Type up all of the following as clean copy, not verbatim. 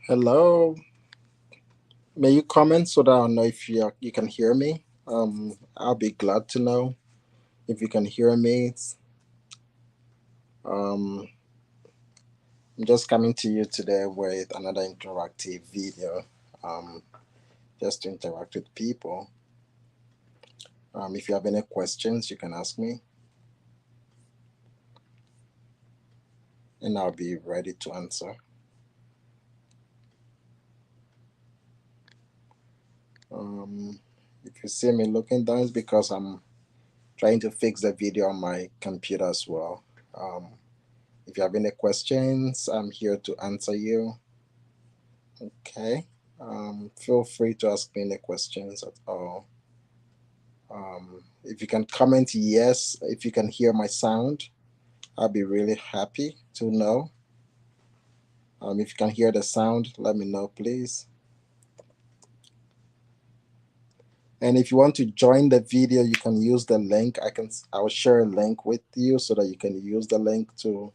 Hello. May you comment so that I'll know if you can hear me? I'll be glad to know if you can hear me. Um, I'm just coming to you today with another interactive video, um, just to interact with people. If you have any questions, you can ask me, and I'll be ready to answer. Um, if you see me looking down, it's because I'm trying to fix the video on my computer as well. Um, if you have any questions, I'm here to answer you. Okay. Feel free to ask me any questions at all. If you can comment yes, if you can hear my sound, I'll be really happy to know. If you can hear the sound, let me know, please. And if you want to join the video, you can use the link. I'll share a link with you so that you can use the link to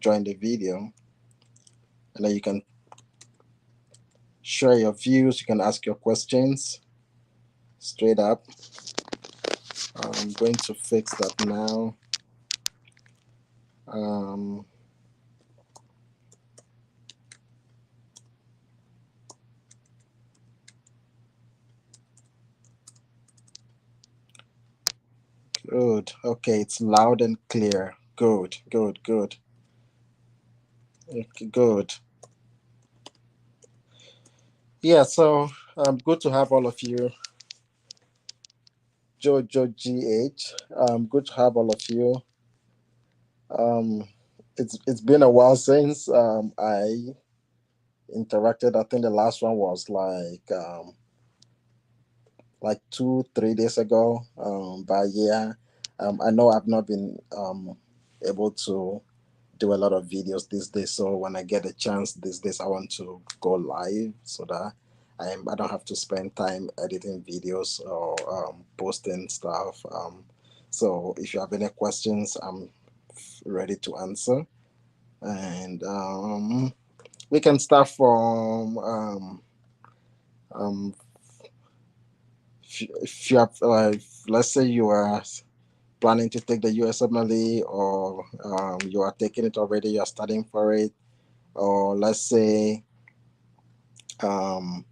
join the video, and then you can share your views. You can ask your questions straight up. I'm going to fix that now. Um, Good. Okay, it's loud and clear. Good, good, good. Okay, good. Yeah, so good to have all of you. Jojo GH. Good to have all of you. Um, it's been a while since I interacted. I think the last one was like 2 3 days ago. But yeah, I know I've not been able to do a lot of videos these days. So when I get a chance these days, I want to go live so that I don't have to spend time editing videos or posting stuff. So if you have any questions, I'm ready to answer. And we can start from um, if you have, let's say you are planning to take the USMLE, or you are taking it already, you are studying for it, or um,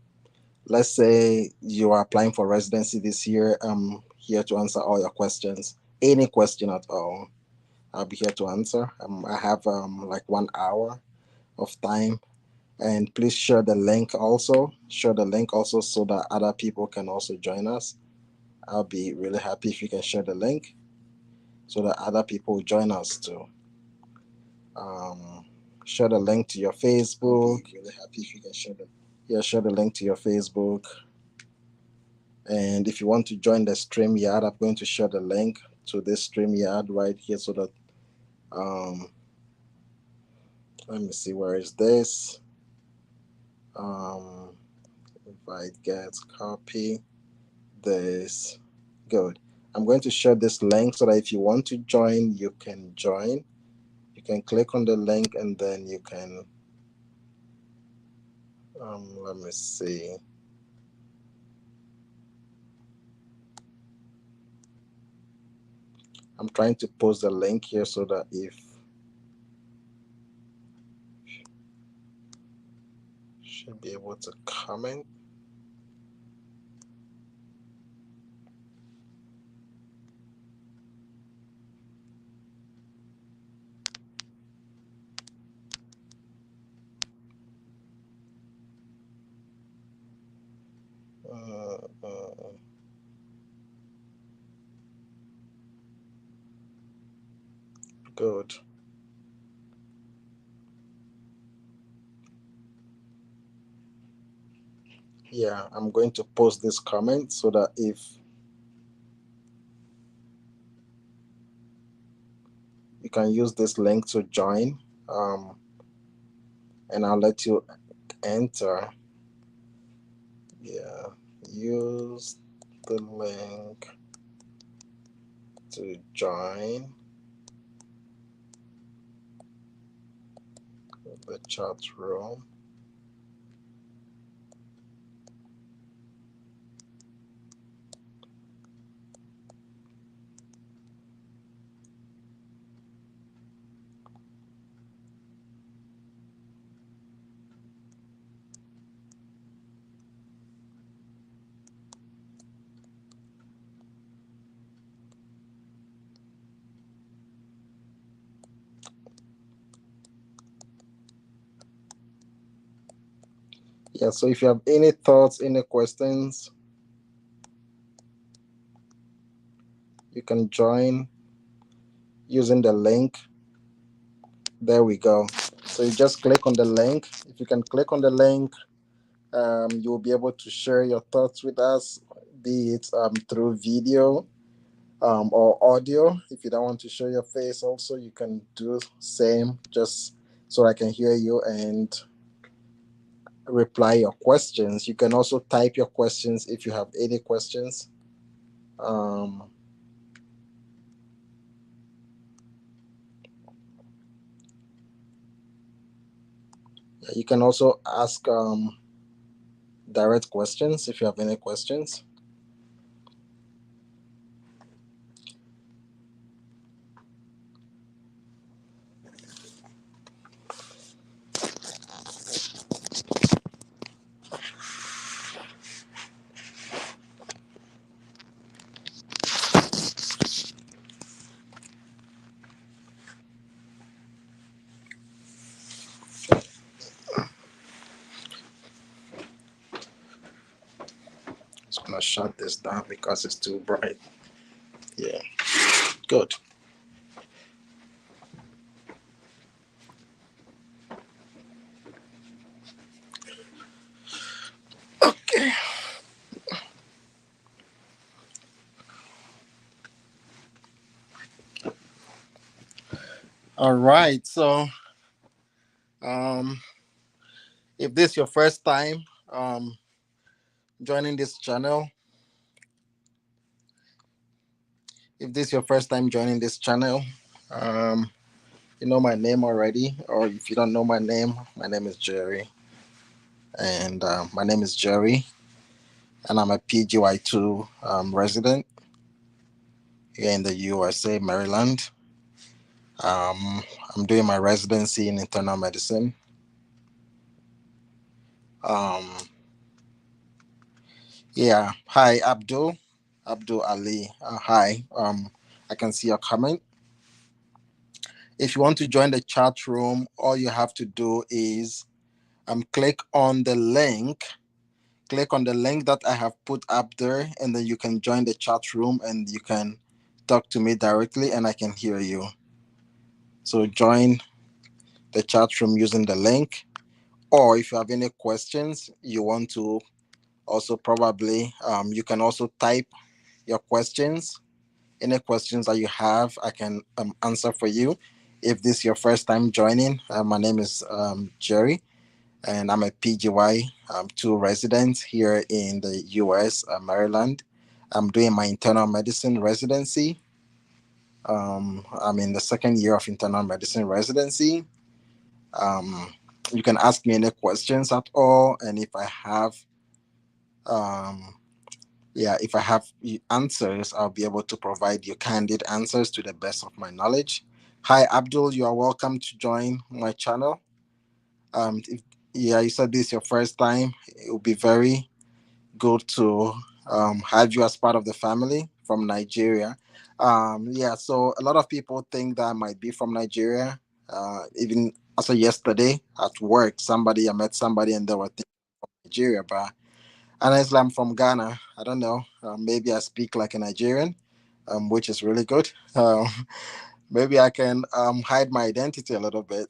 let's say you are applying for residency this year. I'm here to answer all your questions. Any question at all, I'll be here to answer. I have like 1 hour of time, and please share the link also. Share the link also so that other people can also join us. I'll be really happy if you can share the link so that other people will join us too. Um, Share the link to your Facebook. I'll be really happy if you can share the link to your Facebook. And if you want to join the StreamYard, I'm going to share the link to this StreamYard right here so that let me see, where is this? Invite, get, copy this. Good. I'm going to share this link so that if you want to join, you can join. You can click on the link and then you can let me see. I'm trying to post the link here so that if should be able to comment. Good. Yeah, I'm going to post this comment so that if you can use this link to join, and I'll let you enter. Yeah, use the link to join the chat room. Yeah, so if you have any thoughts, any questions, you can join using the link. There we go. So you just click on the link. If you can click on the link, you will be able to share your thoughts with us, be it through video or audio. If you don't want to show your face, also you can do same, just so I can hear you and reply your questions. You can also type your questions if you have any questions. Um, yeah, you can also ask direct questions if you have any questions. Just gonna shut this down because it's too bright. Yeah, good. Okay. All right. So, um, if this is your first time joining this channel, if this is your first time joining this channel, um, you know my name already, or if you don't know my name is Jerry, and my name is Jerry, and I'm a PGY-2 resident here in the USA, Maryland. Um, I'm doing my residency in internal medicine. Um, yeah. Hi, Abdul Ali. Hi. I can see your comment. If you want to join the chat room, all you have to do is click on the link. Click on the link that I have put up there, and then you can join the chat room and you can talk to me directly, and I can hear you. So join the chat room using the link. Or if you have any questions you want to also probably, you can also type your questions. Any questions that you have, I can answer for you. If this is your first time joining, my name is Jerry, and I'm a PGY-2 resident here in the US, Maryland. I'm doing my internal medicine residency. I'm in the second year of internal medicine residency. Um, you can ask me any questions at all, and if I have um, yeah, if I have answers, I'll be able to provide you candid answers to the best of my knowledge. Hi, Abdul. You are welcome to join my channel. If yeah, you said this is your first time, it would be very good to have you as part of the family from Nigeria. Yeah, so a lot of people think that I might be from Nigeria. Even also yesterday at work, I met somebody and they were thinking Nigeria, but honestly, I'm from Ghana. I don't know. Maybe I speak like a Nigerian, which is really good. Maybe I can hide my identity a little bit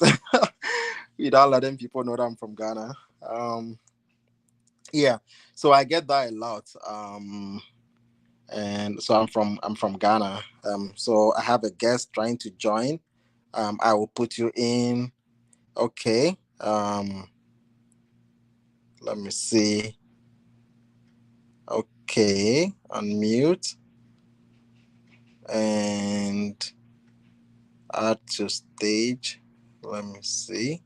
without letting people know that I'm from Ghana. Yeah, so I get that a lot. And so I'm from Ghana. So I have a guest trying to join. I will put you in. Okay. Let me see. Okay, unmute and add to stage. Let me see.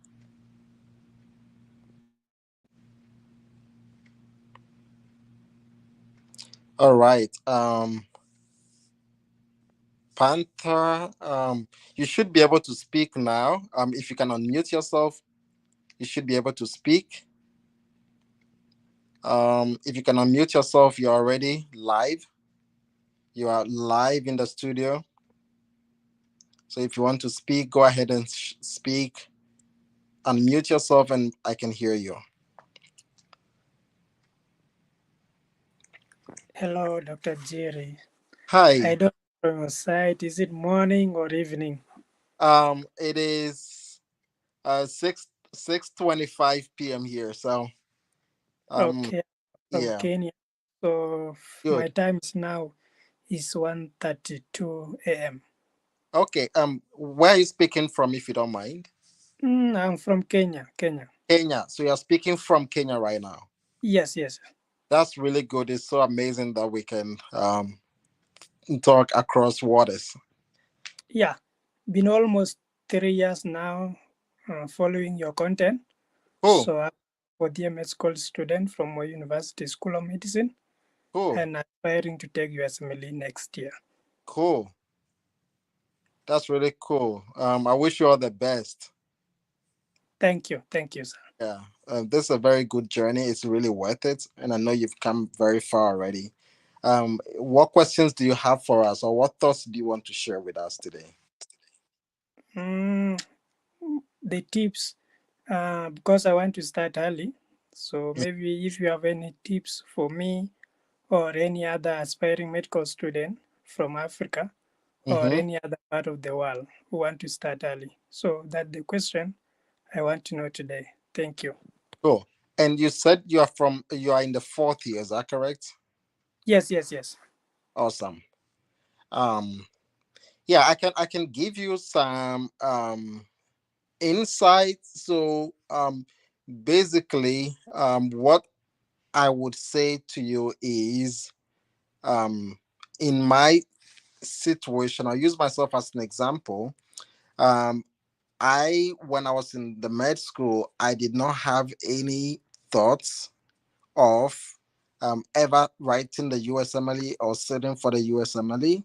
All right. Panther, you should be able to speak now. If you can unmute yourself, you should be able to speak. If you can unmute yourself, you're already live. You are live in the studio. So if you want to speak, go ahead and speak. Unmute yourself, and I can hear you. Hello, Dr. Jerry. I Hi. don't know from your side. Is it morning or evening? It is 6:25 p.m. here. So um Okay, from yeah, Kenya. So my good. time is now is 1:32 a.m. Okay. Where are you speaking from, if you don't mind? I'm from Kenya. Kenya. Kenya. So you're speaking from Kenya right now. Yes, yes. That's really good. It's so amazing that we can talk across waters. Yeah, been almost 3 years now following your content. Cool, So I'm a DMS school student from my university School of Medicine cool, and aspiring to take USMLE next year. cool. That's really cool. I wish you all the best. Thank you, sir. Yeah, this is a very good journey. It's really worth it, and I know you've come very far already. What questions do you have for us, or what thoughts do you want to share with us today? Mm, the tips because I want to start early. So maybe if you have any tips for me or any other aspiring medical student from Africa or Mm-hmm. any other part of the world who want to start early. So that's the question I want to know today. Thank you. Cool. And you are in the fourth year. Is that correct? Yes, yes, yes. Awesome. Um, yeah, I can give you some insights. So basically, what I would say to you is in my situation, I'll use myself as an example. Um, when I was in the med school, I did not have any thoughts of ever writing the USMLE or sitting for the USMLE.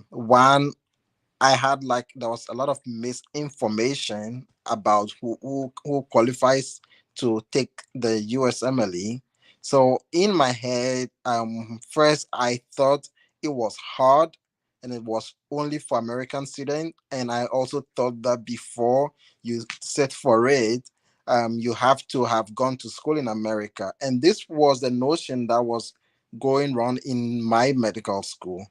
One, I had like there was a lot of misinformation about who qualifies to take the USMLE. So in my head, first I thought it was hard and it was only for American students, and I also thought that before you sit for it, you have to have gone to school in America, and this was the notion that was going on in my medical school.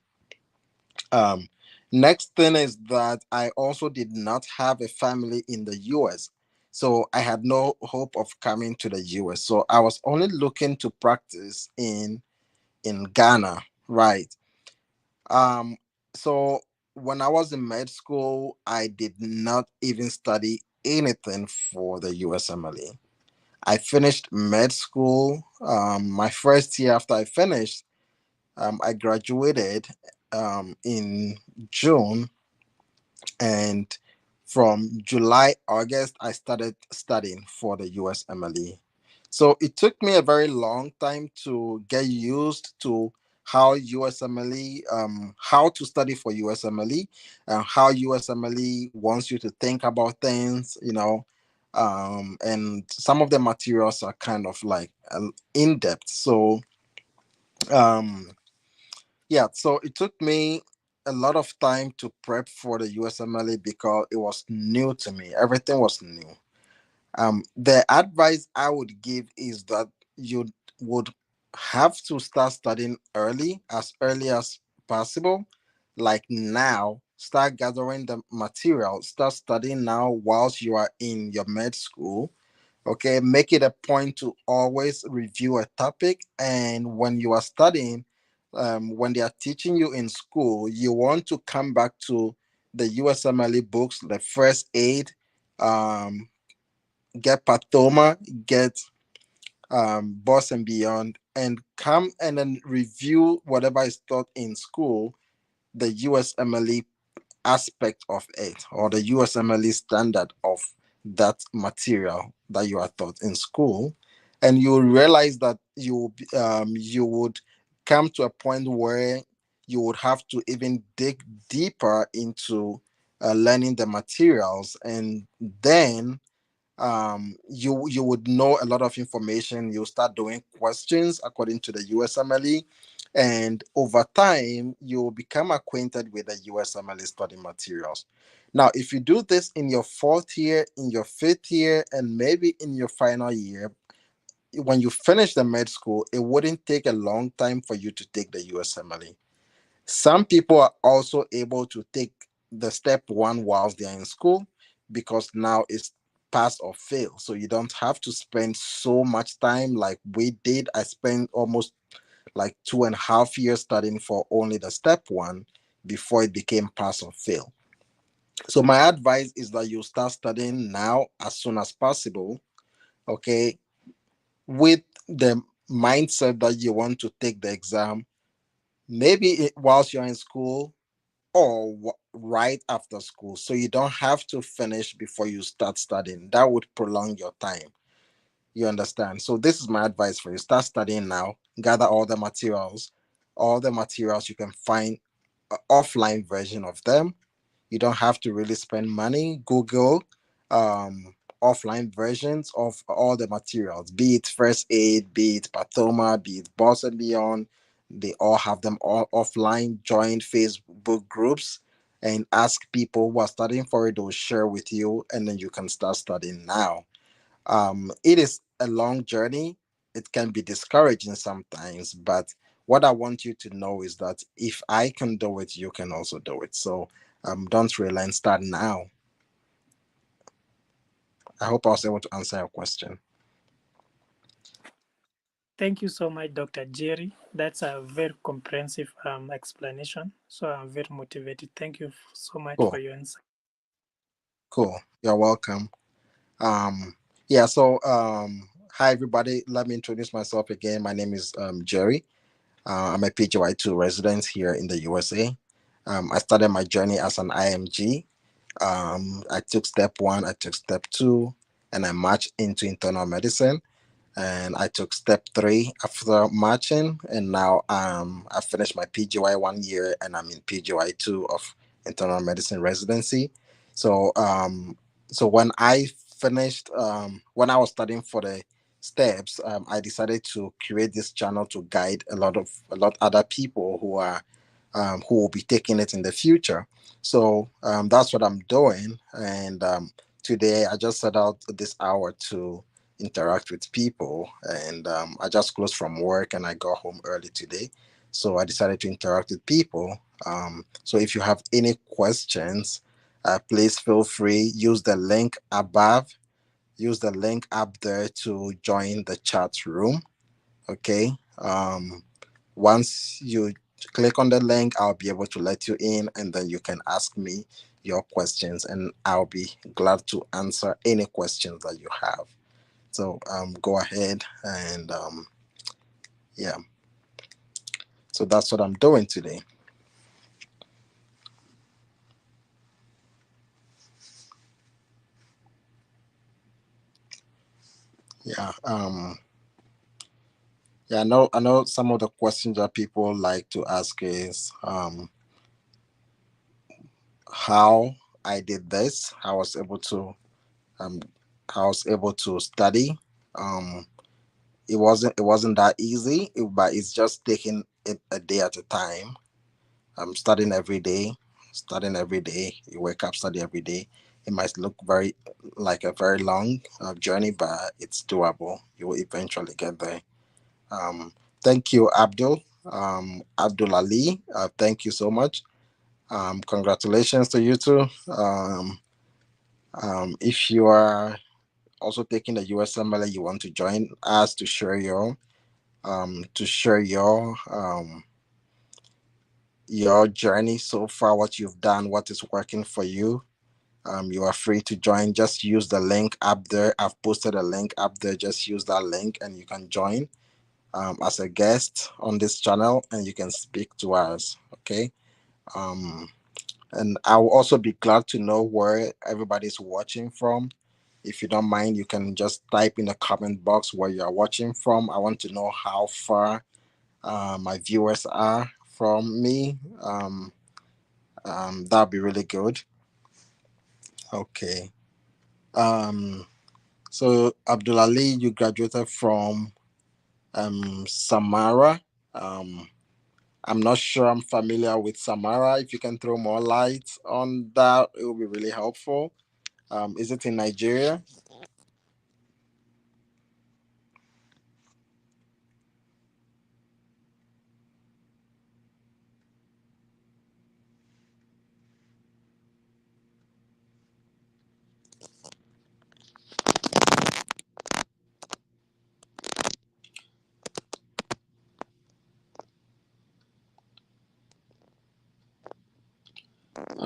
um, Next thing is that I also did not have a family in the US. So I had no hope of coming to the US. So I was only looking to practice in Ghana, right? Um, so when I was in med school, I did not even study anything for the USMLE. I finished med school. My first year after I finished, I graduated in June, and from July, August, I started studying for the USMLE. So it took me a very long time to get used to how USMLE, how to study for USMLE, and how USMLE wants you to think about things, and some of the materials are kind of like in depth. So, um, yeah, so it took me a lot of time to prep for the USMLE because it was new to me. Everything was new. The advice I would give is that you would have to start studying early as possible. Like now, start gathering the material, start studying now whilst you are in your med school. Okay, make it a point to always review a topic, and when you are studying, when they are teaching you in school, you want to come back to the USMLE books, the first aid, um, get pathoma, get boss and beyond, and come and then review whatever is taught in school, the USMLE aspect of it, or the USMLE standard of that material that you are taught in school, and you will realize that you would come to a point where you would have to even dig deeper into learning the materials, and then you would know a lot of information. You start doing questions according to the USMLE, and over time you will become acquainted with the USMLE study materials. Now, if you do this in your fourth year, in your fifth year, and maybe in your final year, when you finish the med school, it wouldn't take a long time for you to take the USMLE. Some people are also able to take the step one whilst they're in school because now it's pass or fail. So you don't have to spend so much time like we did. I spent almost like 2.5 years studying for only the step one before it became pass or fail. So my advice is that you start studying now as soon as possible, okay, with the mindset that you want to take the exam, maybe whilst you're in school or right after school. So you don't have to finish before you start studying. That would prolong your time. You understand? So this is my advice for you. Start studying now. Gather all the materials you can find, offline version of them. You don't have to really spend money. Google offline versions of all the materials, be it first aid, be it pathoma, be it boss and beyond. They all have them all offline. Join Facebook groups and ask people who are studying for it. They'll share with you, and then you can start studying now. It is a long journey. It can be discouraging sometimes, but what I want you to know is that if I can do it, you can also do it. So don't relent, start now. I hope I was able to answer your question. Thank you so much, Dr. Jerry. That's a very comprehensive explanation. So I'm very motivated. Thank you so much for Cool, your insight. cool. You're welcome. Yeah, so hi everybody. Let me introduce myself again. My name is Jerry. I'm a PGY-2 resident here in the USA. I started my journey as an IMG. I took step one, I took step two, and I marched into internal medicine. And I took step three after marching, and now I finished my PGY 1 year, and I'm in PGY two of internal medicine residency. So so when I finished, when I was studying for the steps, I decided to create this channel to guide a lot other people who will be taking it in the future. So that's what I'm doing. And today I just set out this hour to interact with people. And I just closed from work and I got home early today. So I decided to interact with people. So if you have any questions, please feel free. Use the link above. Use the link up there to join the chat room. Okay. Once you click on the link, I'll be able to let you in, and then you can ask me your questions, and I'll be glad to answer any questions that you have. So go ahead and yeah. So that's what I'm doing today. Yeah. Yeah. I know some of the questions that people like to ask is how I did this. Um I was able to study. Um it wasn't that easy, but it's just taking it a day at a time. I'm studying every day, studying every day. You wake up, study every day. It might look very like a very long journey, but it's doable. You will eventually get there. Um, Thank you, Abdul Ali. Thank you so much. Congratulations to you too. If you are also taking the USMLE, you want to join us to share to share your journey so far, what you've done, what is working for you. You are free to join. Just use the link up there. I've posted a link up there. Just use that link and you can join as a guest on this channel and you can speak to us. Okay. Um, and I will also be glad to know where everybody's watching from. If you don't mind, you can just type in the comment box where you are watching from. I want to know how far my viewers are from me. That'd be really good. Okay. Um, so Abdulali, you graduated from Samara. Um, I'm not sure I'm familiar with Samara. If you can throw more light on that, it will be really helpful. Is it in Nigeria?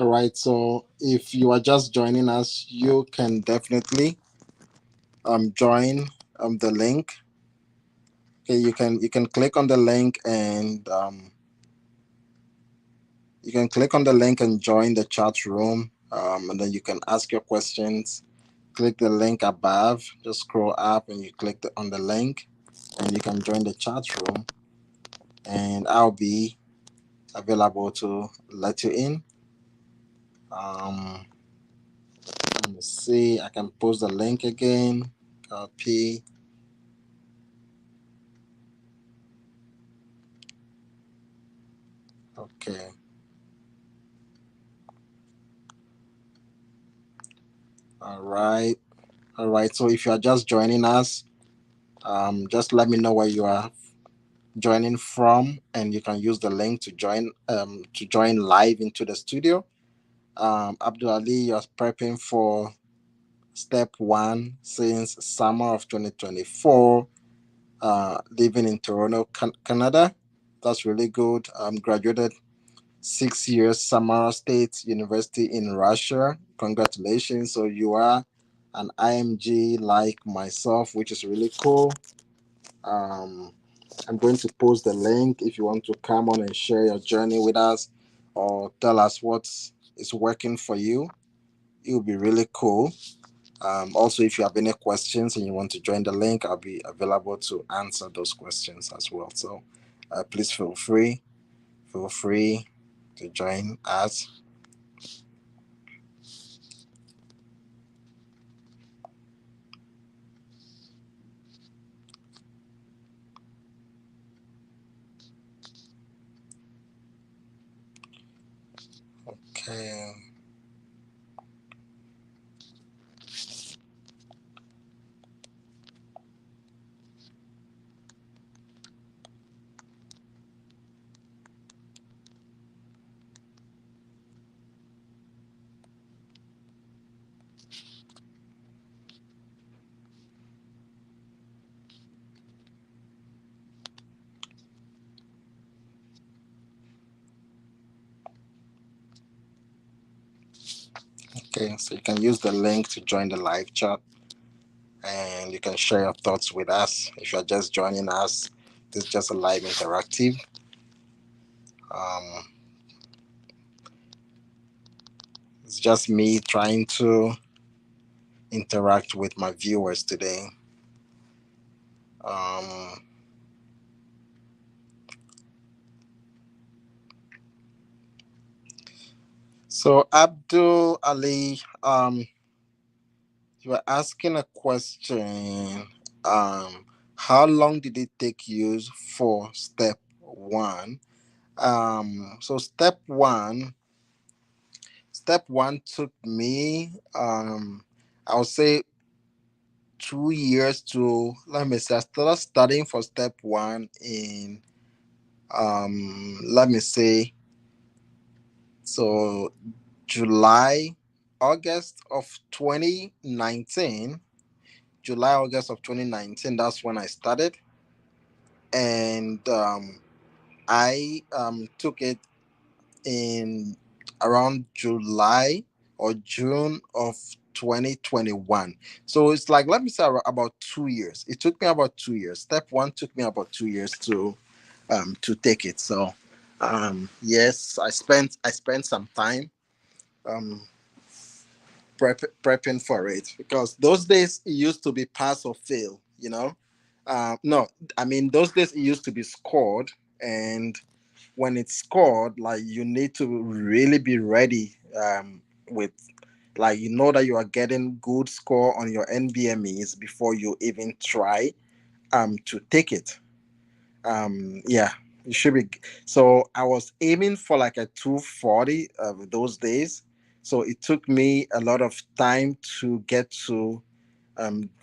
All right. So if you are just joining us, you can definitely join the link. Okay, you can click on the link and you can click on the link and join the chat room. And then you can ask your questions. Click the link above. Just scroll up and you click on the link, and you can join the chat room. And I'll be available to let you in. Um, Let me see. I can post the link again. Copy. Okay. All right. All right. So if you are just joining us, just let me know where you are joining from, and you can use the link to join live into the studio. Abdul Ali, you're prepping for step one since summer of 2024. Living in Toronto, Canada. That's really good. Graduated 6 years Samara State University in Russia. Congratulations. So you are an IMG like myself, which is really cool. Um, I'm going to post the link if you want to come on and share your journey with us or tell us what is working for you. It will be really cool. Also, if you have any questions and you want to join the link, I'll be available to answer those questions as well. So please feel free to join us. Okay. Okay, so you can use the link to join the live chat, and you can share your thoughts with us. If you're just joining us, this is just a live interactive. Um, it's just me trying to interact with my viewers today. Um, so Abdul Ali, you were asking a question. How long did it take you for step one? So step one took me, I would say 2 years to, let me say, I started studying for step one in, let me say, so July, August of 2019. July, August of 2019, that's when I started. And I took it in around July or June of 2021. So it's like, let me say, about 2 years. It took me about 2 years. Step one took me about 2 years to take it. So yes, I spent some time um prepping for it, because those days it used to be pass or fail, no, I mean, those days it used to be scored. And when it's scored, like, you need to really be ready, with, like, that you are getting good score on your NBMEs before you even try to take it. Yeah, you should be. So I was aiming for like a 240 of those days. So it took me a lot of time to get to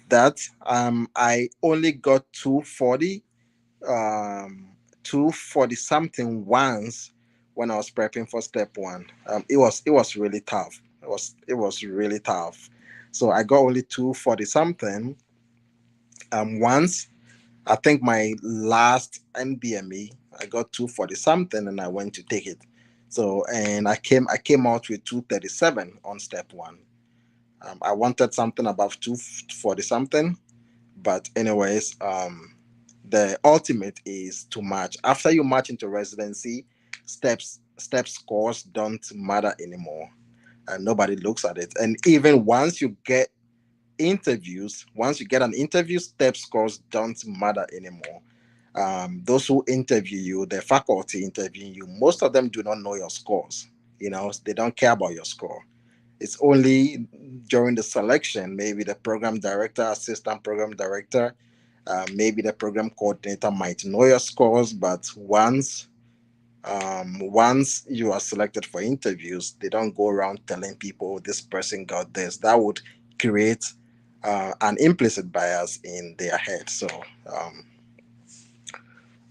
that. I only got 240, 240 something once when I was prepping for step one. It was really tough. It was really tough. So I got only 240 something once. I think my last NBME, I got 240 something and I went to take it. So, and I came out with 237 on step one. I wanted something above 240 something, but anyways, the ultimate is to match. After you match into residency, step scores don't matter anymore, and nobody looks at it. And even once you get an interview, step scores don't matter anymore. Those who interview you, the faculty interviewing you, most of them do not know your scores. They don't care about your score. It's only during the selection, maybe the program director, assistant program director, maybe the program coordinator might know your scores, but once you are selected for interviews, they don't go around telling people this person got this. That would create an implicit bias in their head. Um,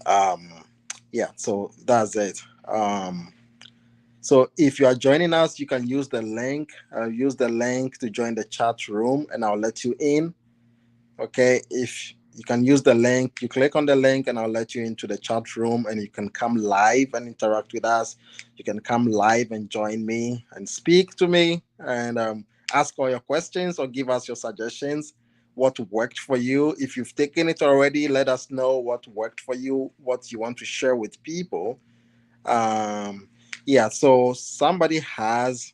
um, yeah, so that's it. So if you are joining us, you can use the link. Use the link to join the chat room, and I'll let you in. Okay, if you can use the link, you click on the link and I'll let you into the chat room, and you can come live and interact with us. You can come live and join me and speak to me, and ask all your questions or give us your suggestions. What worked for you? If you've taken it already, let us know what worked for you, what you want to share with people. Yeah, so somebody has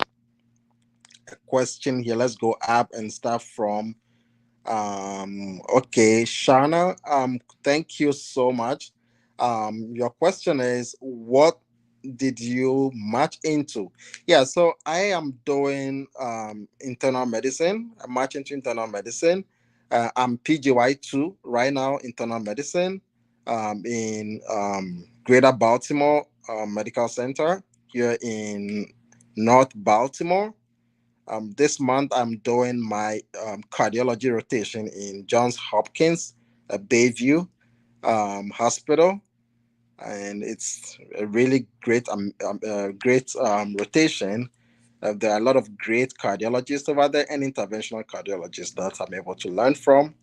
a question here. Let's go up and start from okay, Shana, thank you so much. Your question is, what did you match into? Yeah, so I am doing internal medicine. I match into internal medicine. I'm PGY-2 right now, internal medicine, in Greater Baltimore Medical Center here in North Baltimore. This month, I'm doing my cardiology rotation in Johns Hopkins, Bayview Hospital, and it's a really great rotation. There are a lot of great cardiologists over there and interventional cardiologists that I'm able to learn from.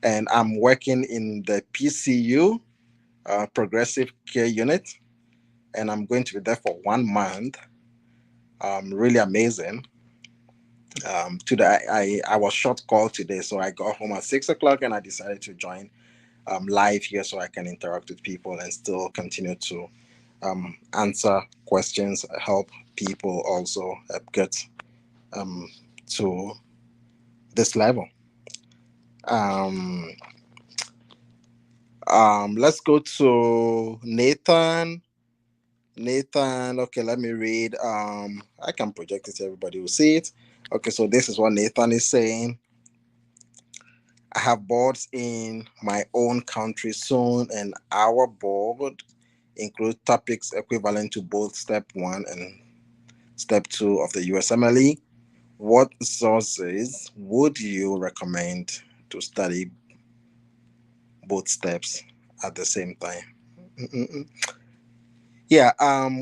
And I'm working in the PCU, Progressive Care Unit, and I'm going to be there for 1 month. Really amazing. Today I was short called today, so I got home at 6 o'clock and I decided to join live here so I can interact with people and still continue to answer questions, help people also get um, to this level. Um, let's go to Nathan. Nathan, okay, let me read. I can project it so everybody will see it. Okay, so this is what Nathan is saying. I have boards in my own country soon, and our board include topics equivalent to both step one and step two of the USMLE. What sources would you recommend to study both steps at the same time? Mm-mm-mm. Yeah,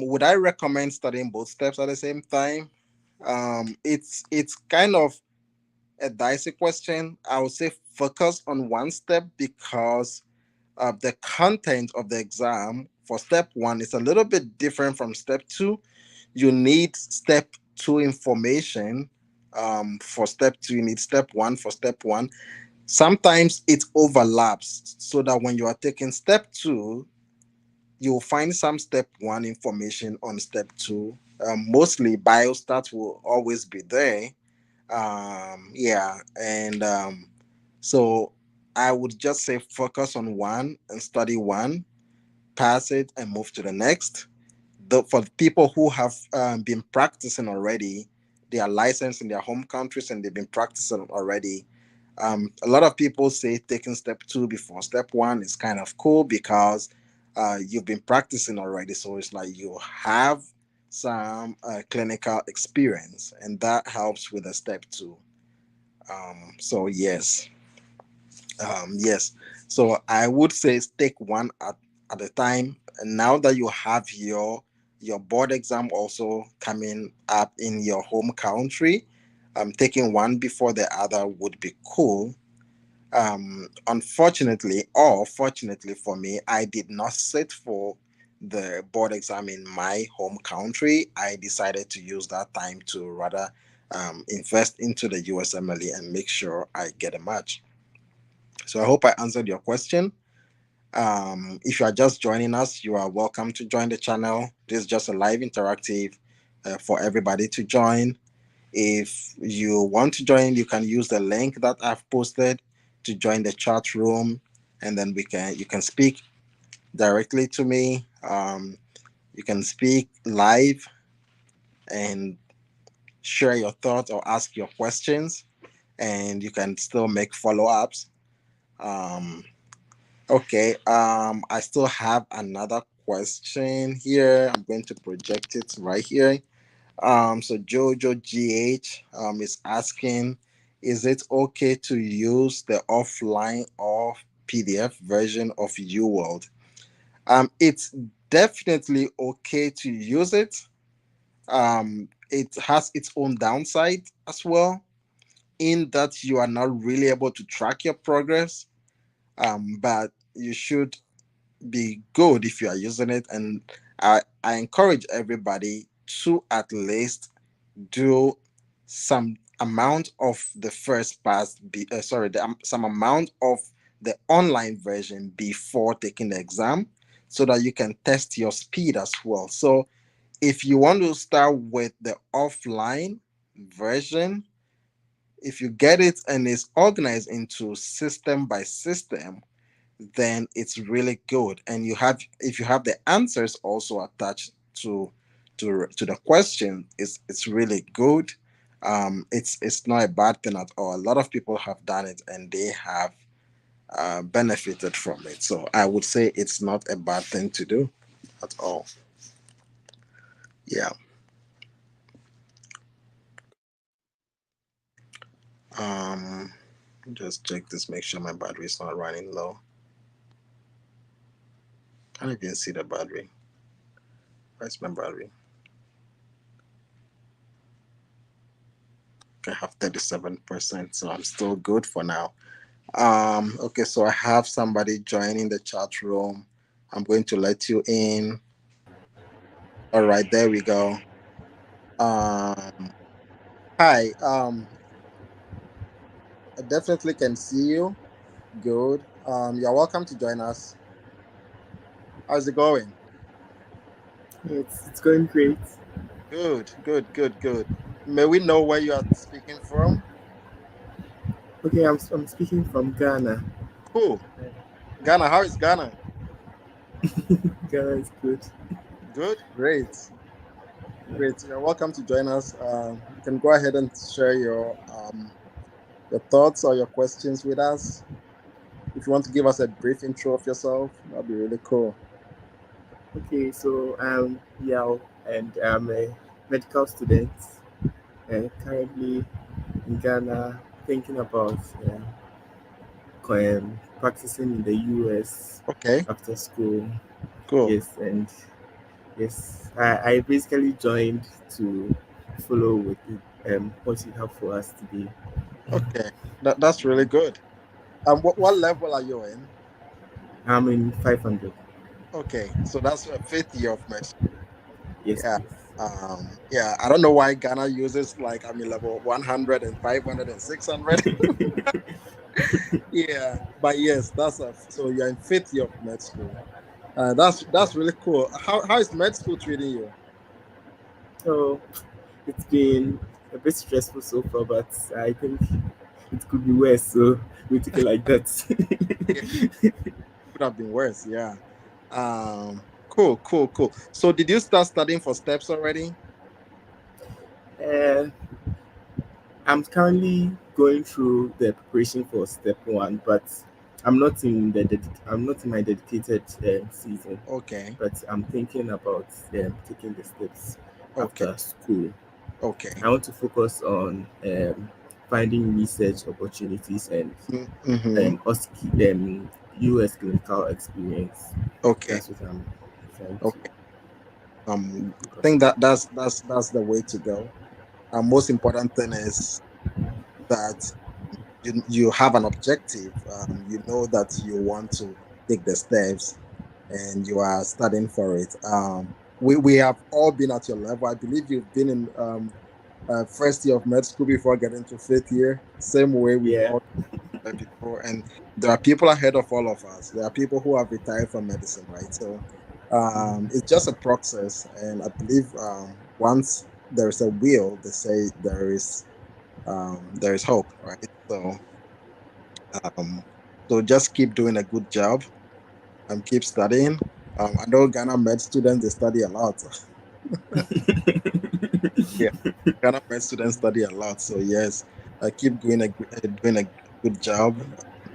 would I recommend studying both steps at the same time? It's kind of a dicey question. I would say focus on one step because the content of the exam for step one is a little bit different from step two. You need step two information for step two. You need step one for step one. Sometimes it overlaps so that when you are taking step two, you'll find some step one information on step two. Mostly biostats will always be there. Yeah, and so I would just say focus on one and study one, pass it, and move to the next. For the people who have been practicing already, they are licensed in their home countries and they've been practicing already. A lot of people say taking step two before step one is kind of cool because you've been practicing already. So it's like you have some clinical experience, and that helps with the step two. So yes. So I would say take one at a time. And now that you have your board exam also coming up in your home country, taking one before the other would be cool. Unfortunately, or fortunately for me, I did not sit for the board exam in my home country, I decided to use that time to rather invest into the USMLE and make sure I get a match. So I hope I answered your question. If you are just joining us, you are welcome to join the channel. This is just a live interactive for everybody to join. If you want to join, you can use the link that I've posted to join the chat room, and then we can you can speak directly to me. You can speak live and share your thoughts or ask your questions, and you can still make follow ups. Um, okay, I still have another question here. I'm going to project it right here. So Jojo GH is asking, is it okay to use the offline or PDF version of UWorld? It's definitely okay to use it. It has its own downside as well, in that you are not really able to track your progress. But you should be good if you are using it, and I encourage everybody to at least do some amount of the first pass some amount of the online version before taking the exam, so that you can test your speed as well. So if you want to start with the offline version, if you get it and it's organized into system by system, then it's really good. And you have, if you have the answers also attached to the question, it's really good. It's not a bad thing at all. A lot of people have done it and they have benefited from it. So I would say it's not a bad thing to do at all. Yeah. Um, just check this, make sure my battery is not running low. Can't even see the battery. Where's my battery? I have 37%, so I'm still good for now. Okay, so I have somebody joining the chat room. I'm going to let you in. All right, there we go. Um, hi. I definitely can see you. Good. You're welcome to join us. How's it going? It's going great. Good, good, good, good. May we know where you are speaking from? Okay, I'm speaking from Ghana. Cool. Ghana, how is Ghana? Ghana is good. Good, great. Great. You're welcome to join us. You can go ahead and share your thoughts or your questions with us. If you want to give us a brief intro of yourself, that'd be really cool. Okay, so I'm Yao and I'm a medical student currently in Ghana thinking about practicing in the US Okay, after school. cool. Yes, and yes, I basically joined to follow with what you have for us today. Okay, that's really good. What level are you in? I'm in 500. Okay, so that's a fifth year of med school. Yes, Yeah. please. Yeah, I don't know why Ghana uses like level 100 and 500 and 600. Yeah, but yes, that's a so you're in fifth year of med school. That's really cool. How is med school treating you? So it's been a bit stressful so far, but I think it could be worse. So we take it like that. Yeah, could have been worse. Yeah. Cool, cool, cool. So did you start studying for steps already? uh, I'm currently going through the preparation for step one, but I'm not in my dedicated season. Okay, But I'm thinking about taking the steps okay, after school. okay. I want to focus on finding research opportunities and Mm-hmm. US clinical experience. Okay, That's what I'm trying to okay. I focus think on. that's the way to go. Most important thing is that you have an objective. You know that you want to take the steps. and you are studying for it. We have all been at your level. I believe you've been in first year of med school before getting to fifth year. Same way we've Yeah. all before, and there are people ahead of all of us. There are people who have retired from medicine, right? So it's just a process, and I believe once there is a will, they say there is hope, right? Um, so just keep doing a good job and keep studying. I know Ghana med students they study a lot. Yeah, Ghana med students study a lot. So yes, keep doing a good job.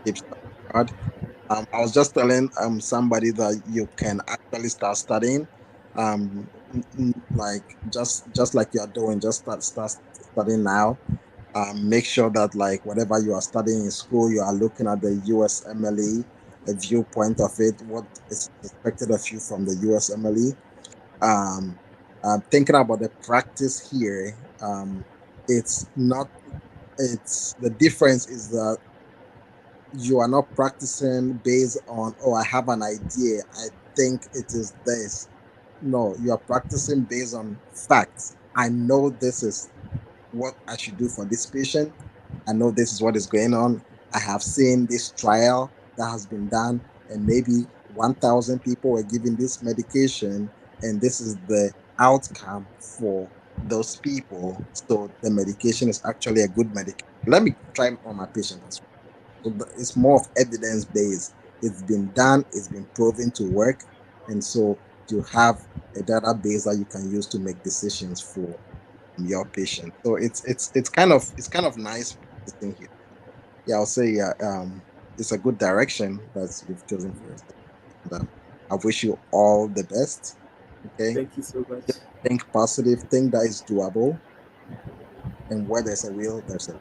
Keep studying hard. I was just telling somebody that you can actually start studying, like just like you are doing, just start studying now. Make sure that like whatever you are studying in school, you are looking at the USMLE, a viewpoint of it, what is expected of you from the USMLE. Um, Thinking about the practice here, it's not. It's the difference is that you are not practicing based on, oh, I have an idea, I think it is this. No, you are practicing based on facts. I know this is what I should do for this patient. I know this is what is going on. I have seen this trial that has been done, and maybe 1,000 people were given this medication, and this is the outcome for those people. So the medication is actually a good medication. Let me try on my patient as well. So it's more of evidence based. It's been done, it's been proven to work, and so you have a database that you can use to make decisions for your patient. So it's kind of nice practicing here. Yeah, I'll say yeah. It's a good direction that you've chosen for yourself. And, I wish you all the best. Okay, Thank you so much. think positive, think that is doable, and where there's a will, there's a.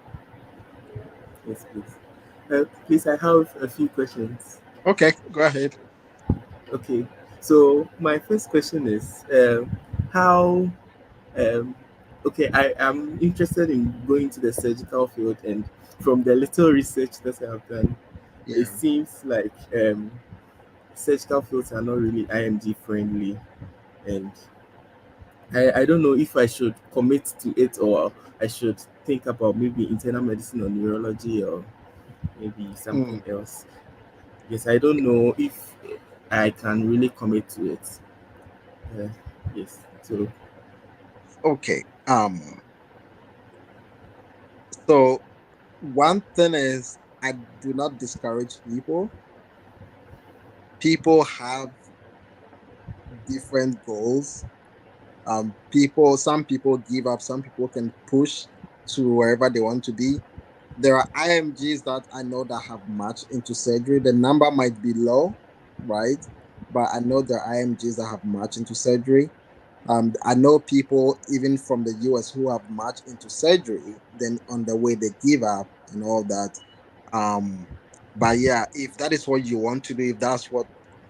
Yes, please. Please, I have a few questions. Okay, go ahead. Okay. So my first question is, how um, okay, I am interested in going to the surgical field, and from the little research that I have done, it Yeah. seems like surgical fields are not really IMG friendly, and I don't know if I should commit to it or I should think about maybe internal medicine or neurology or maybe Hmm. something else. Yes, I don't know if I can really commit to it. Uh, yes, so Okay. So one thing is, I do not discourage people. People have different goals. Some people give up, some people can push to wherever they want to be. There are IMGs that I know that have much into surgery. The number might be low, right? But I know there are IMGs that have much into surgery. I know people even from the US who have much into surgery, then on the way they give up and all that. Um, but yeah, if that is what you want to do, if that's what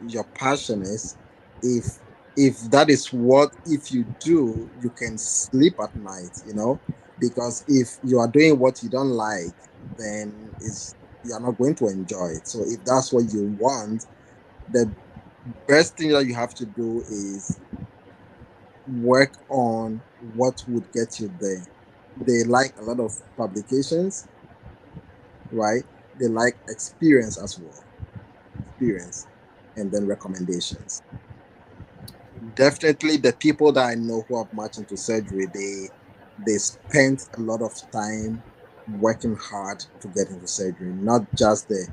your passion is, if that is what, if you do, you can sleep at night, because if you are doing what you don't like, then it's you're not going to enjoy it. So if that's what you want, the best thing that you have to do is work on what would get you there. They like a lot of publications, right? They like experience as well, experience, and then recommendations. Definitely, the people that I know who have much into surgery, they spent a lot of time working hard to get into surgery, not just the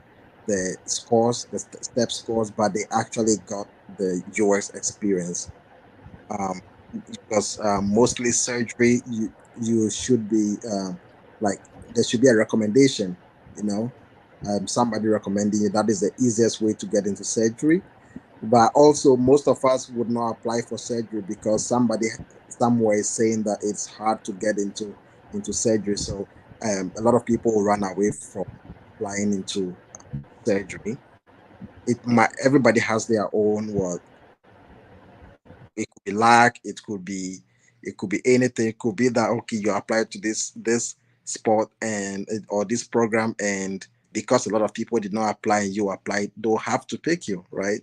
scores, the step scores, but they actually got the US experience. um, because mostly surgery, you should be like, there should be a recommendation, you know, somebody recommending you. That is the easiest way to get into surgery. But also, most of us would not apply for surgery because somebody somewhere is saying that it's hard to get into surgery. So a lot of people will run away from applying into surgery. Everybody has their own what. It could be luck, it could be anything. It could be that, okay, you apply to this sport or this program, and because a lot of people did not apply and you applied, they'll have to pick you, right?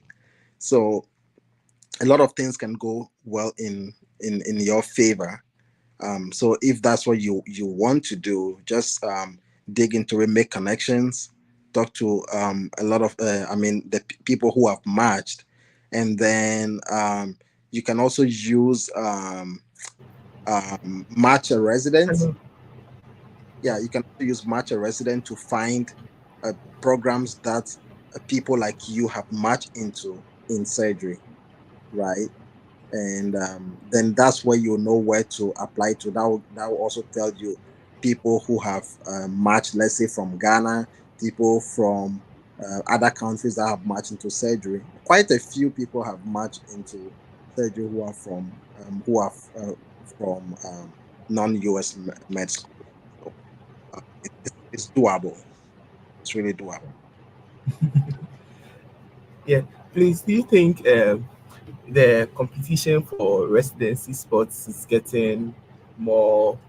So a lot of things can go well in your favor. So if that's what you want to do, just dig into it, make connections, talk to a lot of the people who have matched, and then you can also use match a resident. Hello. Yeah, you can also use match a resident to find programs that people like you have matched into in surgery, right? And then that's where you know where to apply to. That will also tell you people who have matched, let's say from Ghana, people from other countries that have matched into surgery. Quite a few people have matched into surgery who are from non-US med school. So it's doable. It's really doable. Yeah. Please, do you think the competition for residency spots is getting more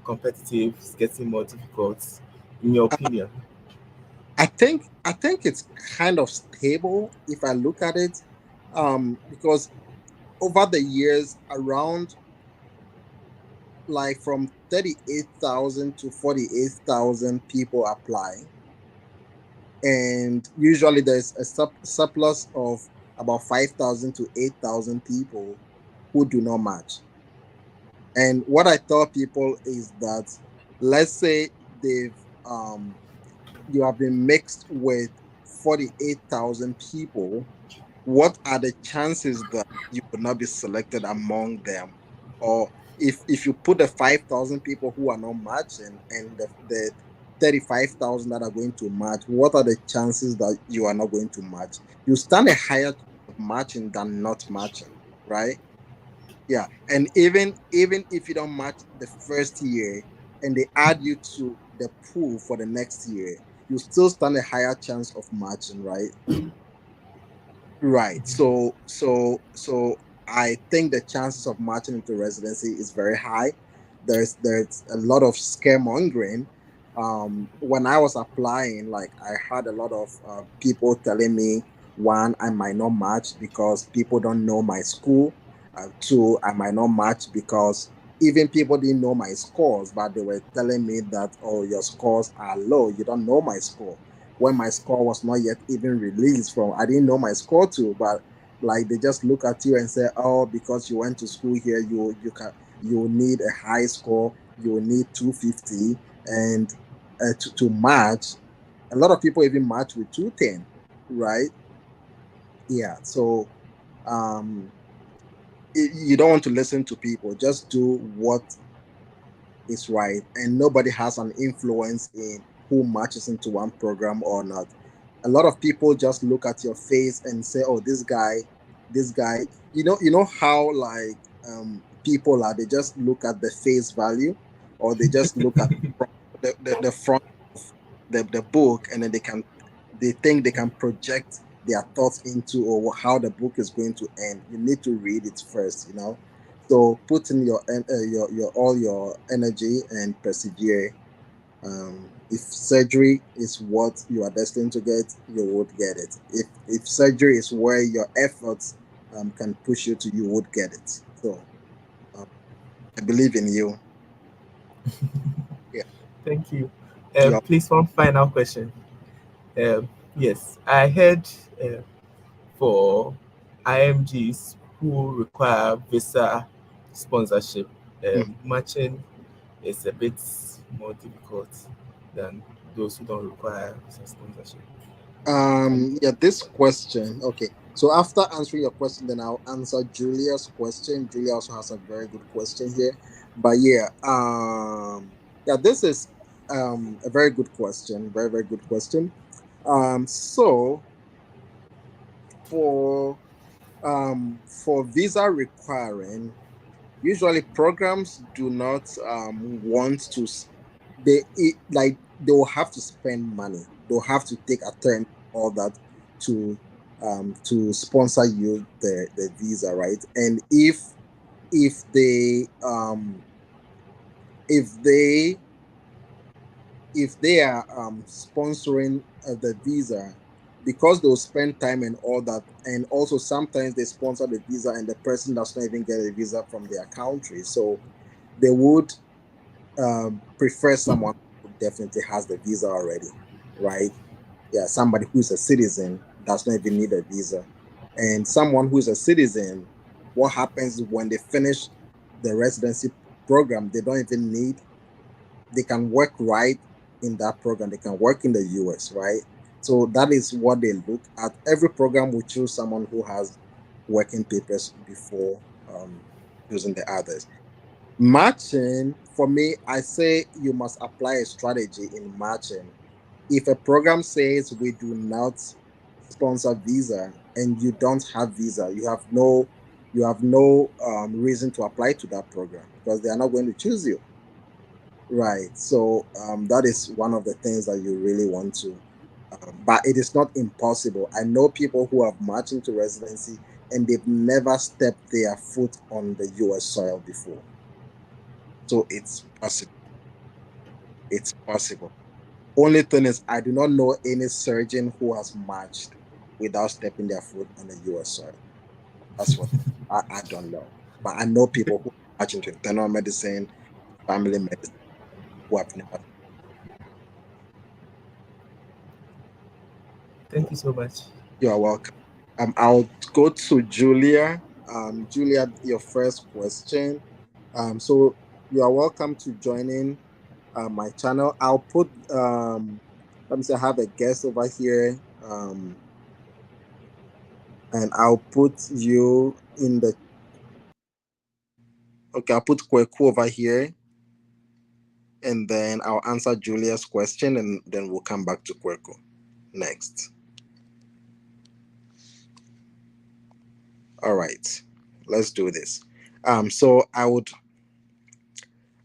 competitive, it's getting more difficult, in your opinion? I think it's kind of stable if I look at it, because over the years, around like from 38,000 to 48,000 people apply, and usually there's a surplus of about 5,000 to 8,000 people who do not match. And what I tell people is that, let's say they've um you have been mixed with 48,000 people, what are the chances that you will not be selected among them? Or if you put the 5,000 people who are not matching and the 35,000 that are going to match, what are the chances that you are not going to match? You stand a higher chance of matching than not matching, right? Yeah, and even if you don't match the first year and they add you to the pool for the next year, you still stand a higher chance of matching, right? Right. So I think the chances of matching into residency is very high. There's a lot of scaremongering. When I was applying, like I had a lot of people telling me, one, I might not match because people don't know my school. Two, I might not match because even people didn't know my scores, but they were telling me that, oh, your scores are low. You don't know my score when my score was not yet even released from. I didn't know my score too, but like they just look at you and say, oh, because you went to school here, you need a high score, you need 250, and to match. A lot of people even match with 210, right? Yeah. So um, you don't want to listen to people. Just do what is right, and nobody has an influence in who matches into one program or not. A lot of people just look at your face and say, "Oh, this guy." You know how like people are. They just look at the face value, or they just look at the front of the book, and then they think they can project their thoughts into or how the book is going to end. You need to read it first, so put in your all your energy and persevere. If surgery is what you are destined to get, you would get it. If surgery is where your efforts can push you to, you would get it. So um, I believe in you. Yeah. Thank you. You're, Please, one final question. Yes, I heard uh, for IMGs who require visa sponsorship, mhm. matching is a bit more difficult than those who don't require visa sponsorship. Can Yeah, this question. Okay. So after answering your question, then I'll answer Julia's question. Julia also has a very good question here. But yeah, yeah, this is a very good question. Very, very good question. So for for visa requiring, usually programs do not want to like they will have to spend money, they'll have to take attempt all that to sponsor you the visa, right? And if they if they are sponsoring the visa, because they'll spend time and all that, and also sometimes they sponsor the visa and the person does not even get a visa from their country, so they would prefer someone who definitely has the visa already, right? Yeah, somebody who's a citizen does not even need a visa. And someone who's a citizen, what happens when they finish the residency program, they don't even need, they can work right in that program. They can work in the US, right? So that is what they look at. Every program will choose someone who has working papers before choosing the others. Matching, for me, I say you must apply a strategy in matching. If a program says we do not sponsor visa and you don't have visa, you have no reason to apply to that program because they are not going to choose you, right? So that is one of the things that you really want to. But it is not impossible. I know people who have marched into residency and they've never stepped their foot on the U.S. soil before. So it's possible. It's possible. Only thing is, I do not know any surgeon who has marched without stepping their foot on the US soil. That's what I don't know. But I know people who march into internal medicine, family medicine, who have never. Thank you so much. You are welcome. I'll go to Julia. Julia, your first question. So you are welcome to joining my channel. I'll put let me say I have a guest over here. And I'll put you in the okay, I'll put Kweku over here and then I'll answer Julia's question and then we'll come back to Kweku next. All right. Let's do this. So I would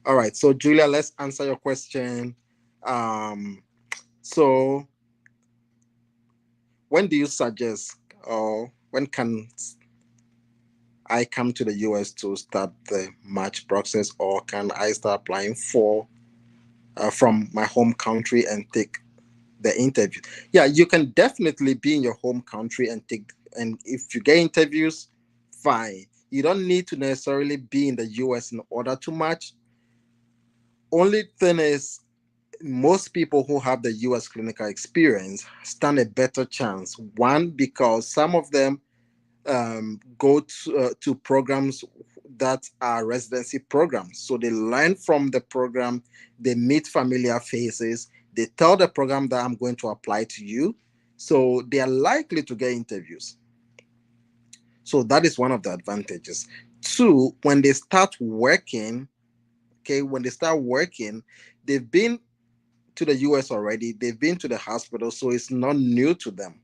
all right, so Julia, let's answer your question. Um so when do you suggest or when can I come to the US to start the match process or can I start applying for from my home country and take the interview? Yeah, you can definitely be in your home country and take, and if you get interviews, fine. You don't need to necessarily be in the US in order to match. Only thing is, most people who have the US clinical experience stand a better chance. One, because some of them go to programs that are residency programs. So they learn from the program, they meet familiar faces, they tell the program that I'm going to apply to you. So they are likely to get interviews. So that is one of the advantages. Two, when they start working, okay, when they start working, they've been to the US already, they've been to the hospital, so it's not new to them.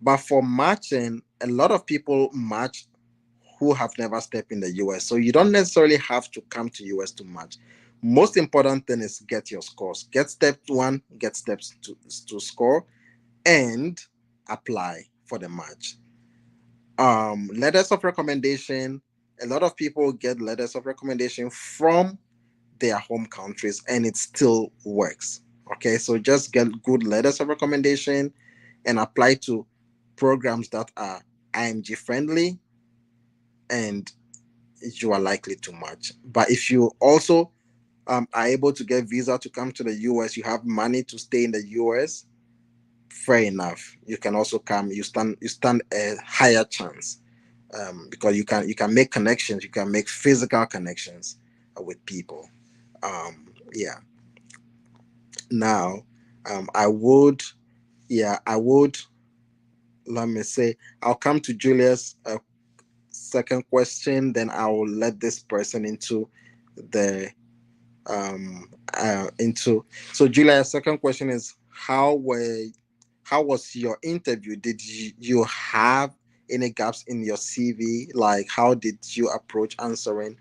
But for matching, a lot of people match who have never stepped in the US. So you don't necessarily have to come to US to match. Most important thing is get your scores. Get step one, get steps to score, and apply for the match. Letters of recommendation. A lot of people get letters of recommendation from their home countries, and it still works. Okay, so just get good letters of recommendation and apply to programs that are IMG friendly and you are likely to match. But if you also are able to get visa to come to the US, you have money to stay in the US, fair enough. You can also come. You stand a higher chance because you can make connections. You can make physical connections with people. Yeah. Now, I would. Yeah, I would. Let me say. I'll come to Julia's second question. Then I will let this person the into so Julia, second question is how was your interview? Did you have any gaps in your CV? Like how did you approach answering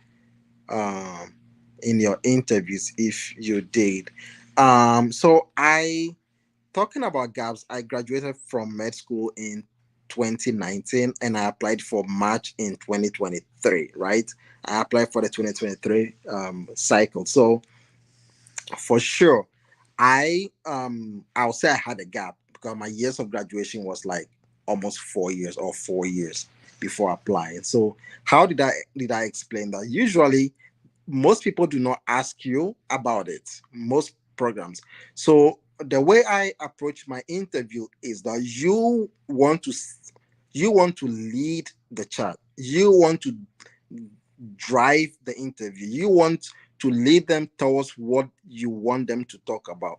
um in your interviews if you did? So I talking about gaps, I graduated from med school in 2019 and I applied for March in 2023, right? I applied for the 2023 cycle. So for sure, I'll say I had a gap because my years of graduation was like almost 4 years or 4 years before applying. So how did I explain that? Usually, most people do not ask you about it. Most programs. So the way I approach my interview is that you want to lead the chat. You want to drive the interview. You want to lead them towards what you want them to talk about.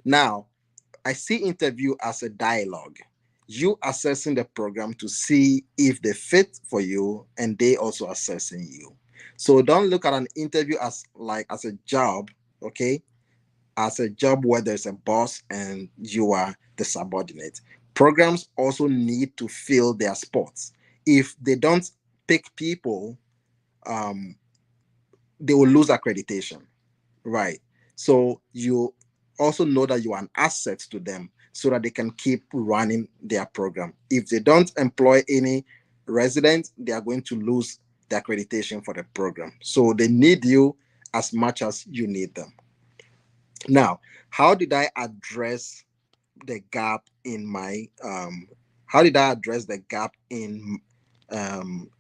Now, I see interview as a dialogue. You assessing the program to see if they fit for you and they also assessing you. So don't look at an interview as like as a job, okay? As a job where there's a boss and you are the subordinate. Programs also need to fill their spots. If they don't pick people, um, they will lose accreditation. Right. So you also know that you are an asset to them so that they can keep running their program. If they don't employ any residents, they are going to lose the accreditation for the program. So they need you as much as you need them. Now, how did I address the gap in my how did I address the gap in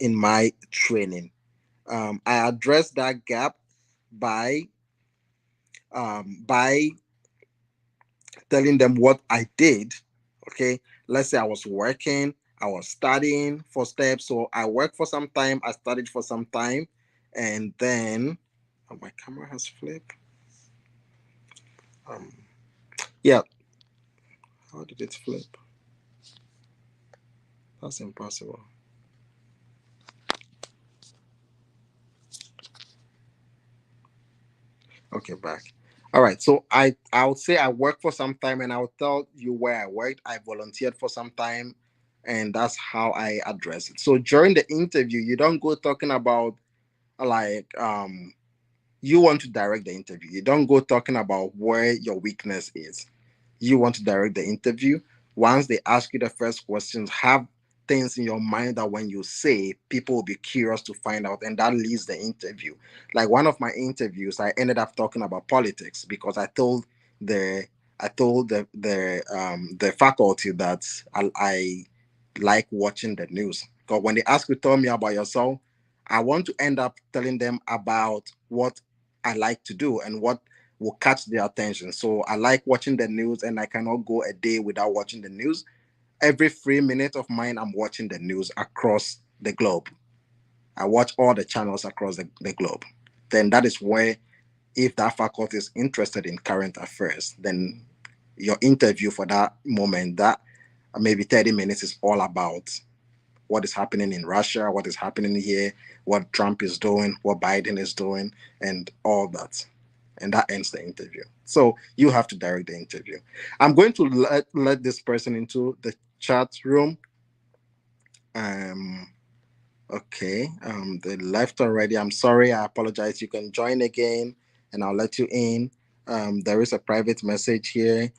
my training? I addressed that gap by by telling them what I did. Okay, let's say I was working, I was studying for steps. So I worked for some time, I studied for some time, and then oh, my camera has flipped. Um, yeah, how did it flip? That's impossible. Okay, back. All right. So I would say I worked for some time, and I would tell you where I worked. I volunteered for some time, and that's how I address it. So during the interview, you don't go talking about like you want to direct the interview. You don't go talking about where your weakness is. You want to direct the interview. Once they ask you the first questions, have things in your mind that when you say, people will be curious to find out, and that leads the interview. Like one of my interviews, I ended up talking about politics because the I told the faculty that I like watching the news. Because when they ask you, tell me about yourself, I want to end up telling them about what I like to do and what will catch their attention. So I like watching the news and I cannot go a day without watching the news. Every 3 minutes of mine, I'm watching the news across the globe. I watch all the channels across the globe. Then that is where, if that faculty is interested in current affairs, then your interview for that moment, that maybe 30 minutes is all about what is happening in Russia, what is happening here, what Trump is doing, what Biden is doing, and all that. And that ends the interview. So you have to direct the interview. I'm going to let this person into the chat room. Um, okay. They left already. I'm sorry. I apologize. You can join again and I'll let you in. There is a private message here.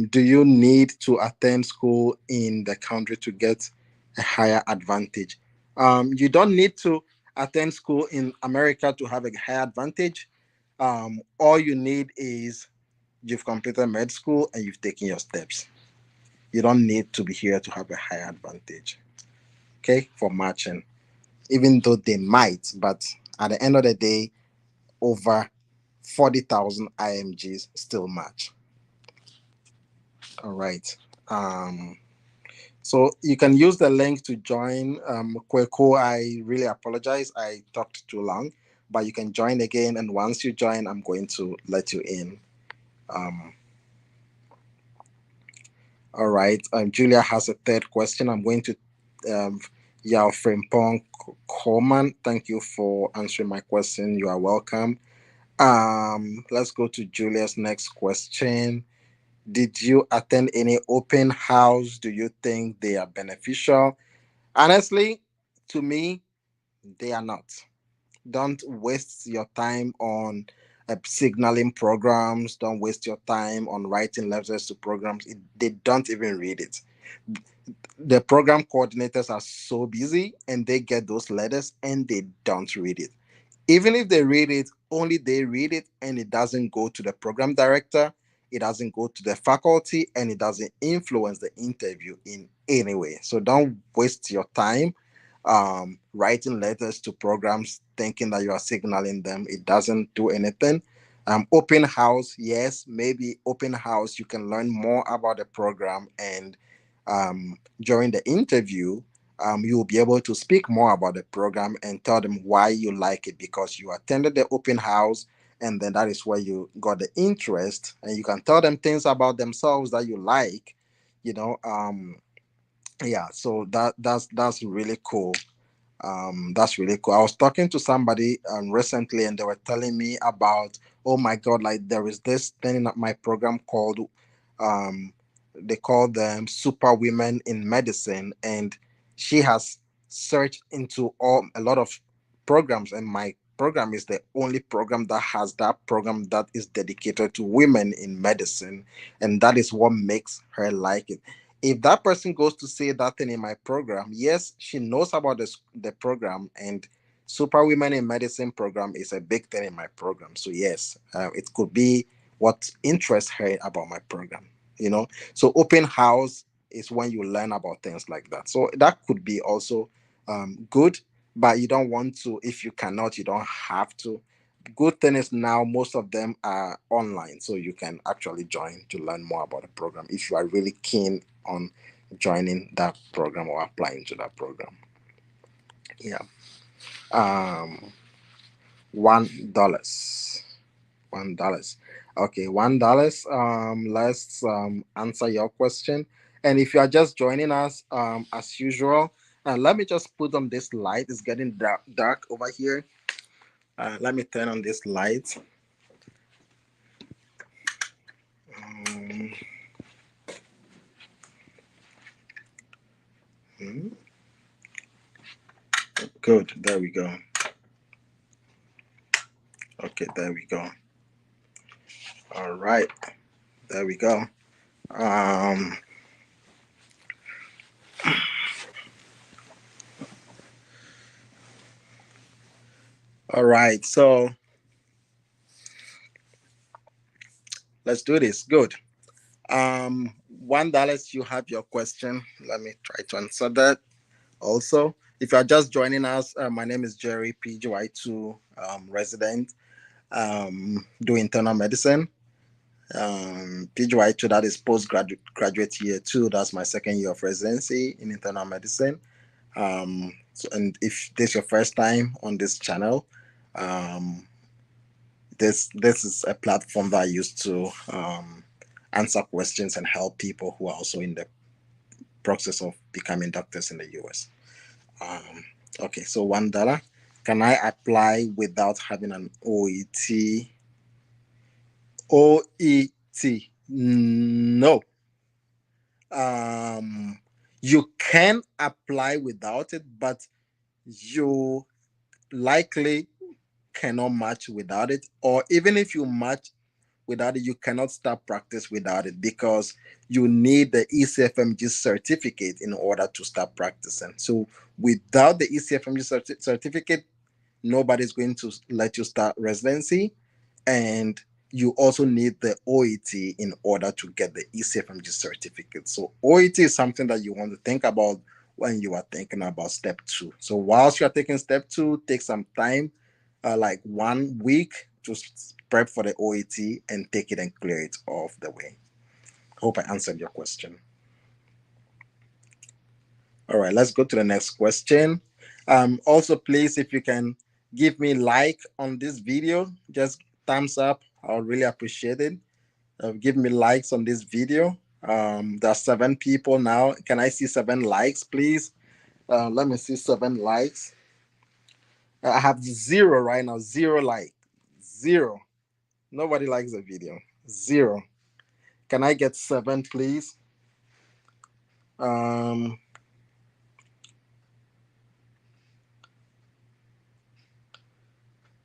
Do you need to attend school in the country to get a higher advantage? You don't need to attend school in America to have a higher advantage. All you need is you've completed med school and you've taken your steps. You don't need to be here to have a higher advantage. Okay, for matching, even though they might, but at the end of the day, over 40,000 IMGs still match. All right. Um, so you can use the link to join. Kweko, I really apologize. I talked too long, but you can join again. And once you join, I'm going to let you in. Um, all right. Julia has a third question. I'm going to um, Yao Frimpong Coleman. Thank you for answering my question. You are welcome. Let's go to Julia's next question. Did you attend any open house? Do you think they are beneficial? Honestly, to me, they are not. Don't waste your time on signaling programs. Don't waste your time on writing letters to programs. They don't even read it. The program coordinators are so busy and they get those letters and they don't read it. Even if they read it, only they read it and it doesn't go to the program director. it doesn't go to the faculty, and it doesn't influence the interview in any way. So don't waste your time writing letters to programs thinking that you are signaling them. It doesn't do anything. Open house, yes, maybe open house, you can learn more about the program, and during the interview, you will be able to speak more about the program and tell them why you like it, because you attended the open house, and then that is where you got the interest, and you can tell them things about themselves that you like, you know. Yeah, so that's really cool. That's really cool. I was talking to somebody recently, and they were telling me about, oh my god, like there is this thing in my program called, um, they call them super women in medicine, and she has searched into a lot of programs, and my program is the only program that has that program that is dedicated to women in medicine, and that is what makes her like it. If that person goes to say that thing in my program, yes, she knows about the program, and Super Women in Medicine program is a big thing in my program. So yes, it could be what interests her about my program. You know, so open house is when you learn about things like that. So that could be also good, but you don't want to. If you cannot, you don't have to. Good thing is now most of them are online, so you can actually join to learn more about the program if you are really keen on joining that program or applying to that program. Yeah. um $1. $1. Okay, $1. Let's answer your question. And if you are just joining us, as usual, let me just put on this light. It's getting dark over here. Let me turn on this light. Um, hmm, good. There we go. Okay, there we go. All right. There we go. Um, all right. So let's do this. Good. $1. You have your question. Let me try to answer that. Also, if you are just joining us, my name is Jerry, PGY-2 resident, do internal medicine. PGY-2, that is postgraduate graduate year two. That's my second year of residency in internal medicine. And if this is your first time on this channel, um, this is a platform that I use to answer questions and help people who are also in the process of becoming doctors in the US. Um, okay, so $1. Can I apply without having an OET? OET? No. Um, you can apply without it, but you likely cannot match without it. Or even if you match without it, you cannot start practice without it, because you need the ECFMG certificate in order to start practicing. So without the ECFMG certificate, nobody's going to let you start residency, and you also need the OET in order to get the ECFMG certificate. So OET is something that you want to think about when you are thinking about step two. So whilst you are taking step two, take some time, like 1 week, to prep for the OET and take it and clear it off the way. Hope I answered your question. All right, let's go to the next question. Also, please, if you can give me like on this video, just thumbs up. I'll really appreciate it. Give me likes on this video. There are 7 people now. Can I see 7 likes, please? Let me see 7 likes. I have zero right now. Zero like. Zero. Nobody likes the video. Zero. Can I get 7, please? Um,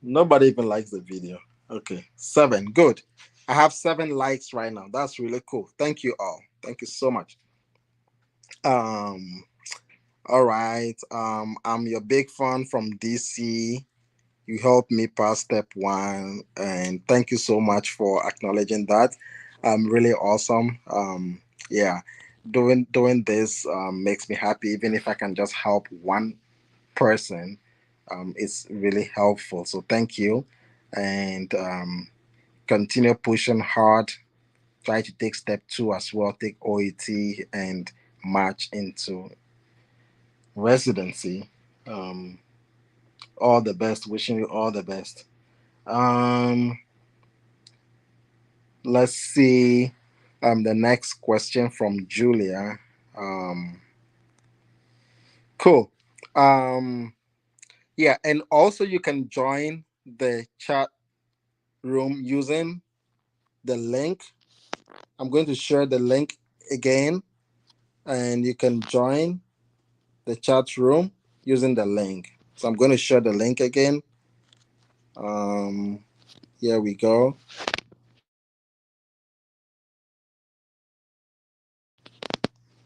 Nobody even likes the video. Okay, 7. Good. I have 7 likes right now. That's really cool. Thank you all. Thank you so much. Um, all right. I'm your big fan from DC. You helped me pass step one, and thank you so much for acknowledging that. Really awesome. Yeah, doing this makes me happy. Even if I can just help one person, it's really helpful. So thank you, and continue pushing hard. Try to take step two as well. Take OET and march into residency. Um, all the best. Wishing you all the best. Um, let's see. The next question from Julia. Um, cool. Um, yeah, and also you can join the chat room using the link. I'm going to share the link again, and you can join the chat room using the link. So I'm going to share the link again. Um, here we go.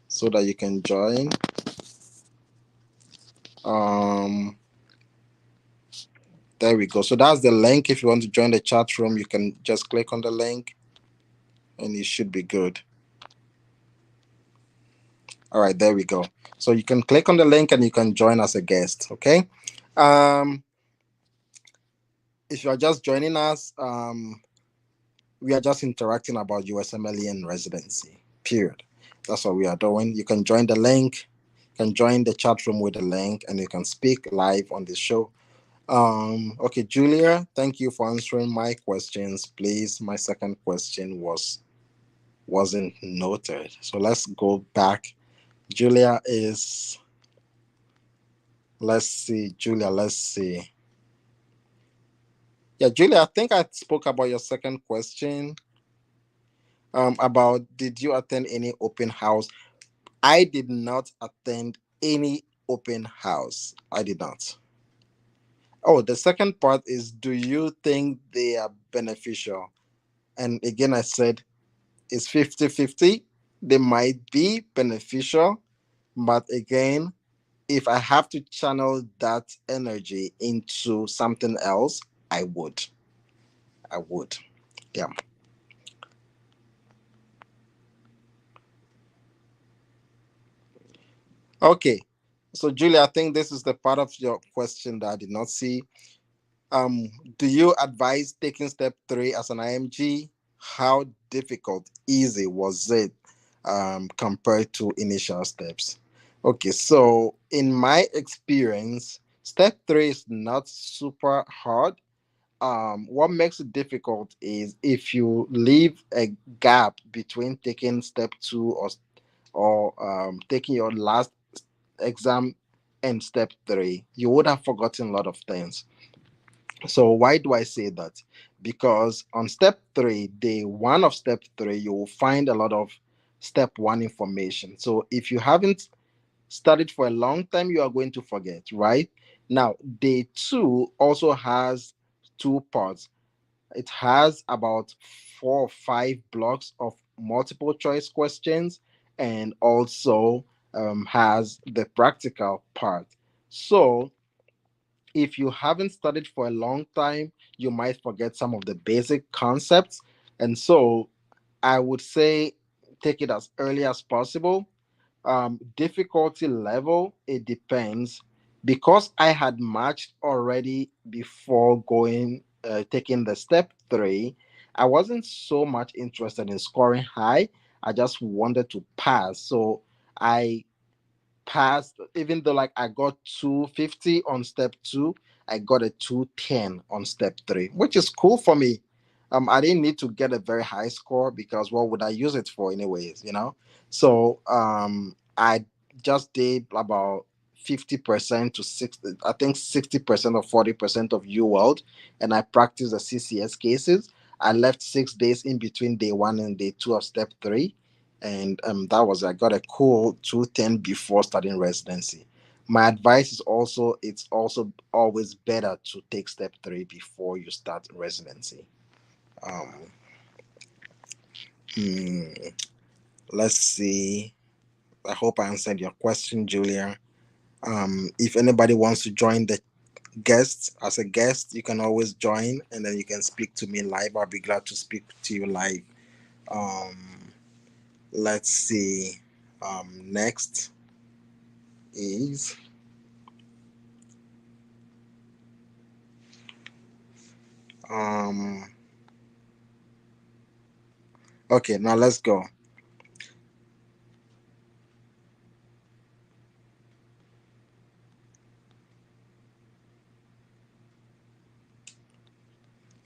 So that you can join. Um, there we go. So that's the link. If you want to join the chat room, you can just click on the link, and it should be good. All right, there we go. So you can click on the link and you can join as a guest. Okay. Um, if you are just joining us, we are just interacting about USMLE and residency. Period. That's what we are doing. You can join the link. You can join the chat room with the link, and you can speak live on the show. Okay, Julia, thank you for answering my questions. Please, my second question wasn't noted. So let's go back. Julia is let's see, Julia, let's see. Yeah, Julia, I think I spoke about your second question. About did you attend any open house? I did not attend any open house. I did not. Oh, the second part is do you think they are beneficial? And again, I said it's 50-50. They might be beneficial, but again, if I have to channel that energy into something else, I would. I would. Yeah. Okay. So, Julia, I think this is the part of your question that I did not see. Um, do you advise taking step three as an IMG? How difficult, easy was it compared to initial steps? Okay, so in my experience, step three is not super hard. What makes it difficult is if you leave a gap between taking step two or taking your last exam and step three, you would have forgotten a lot of things. So why do I say that? Because on step three, day one of step three, you will find a lot of step one information. So if you haven't studied for a long time, you are going to forget, right? Now, day two also has two parts. It has about 4 or 5 blocks of multiple choice questions and also has the practical part. So if you haven't studied for a long time, you might forget some of the basic concepts. And so I would say take it as early as possible. Difficulty level, it depends. Because I had matched already before going, taking the step three, I wasn't so much interested in scoring high. I just wanted to pass. So I passed, even though like I got 250 on step two, I got a 210 on step three, which is cool for me. I didn't need to get a very high score because what would I use it for anyways, you know? So I just did about 50% to 60, I think 60% or 40% of U World, and I practiced the CCS cases. I left 6 days in between day one and day two of step three, and that was I got a cool 210 before starting residency. My advice is also it's also always better to take step three before you start residency. Um, hmm, let's see. I hope I answered your question, Julia. If anybody wants to join the guests as a guest, you can always join and then you can speak to me live. I'll be glad to speak to you live. Um, let's see. Next is um. Okay, now let's go.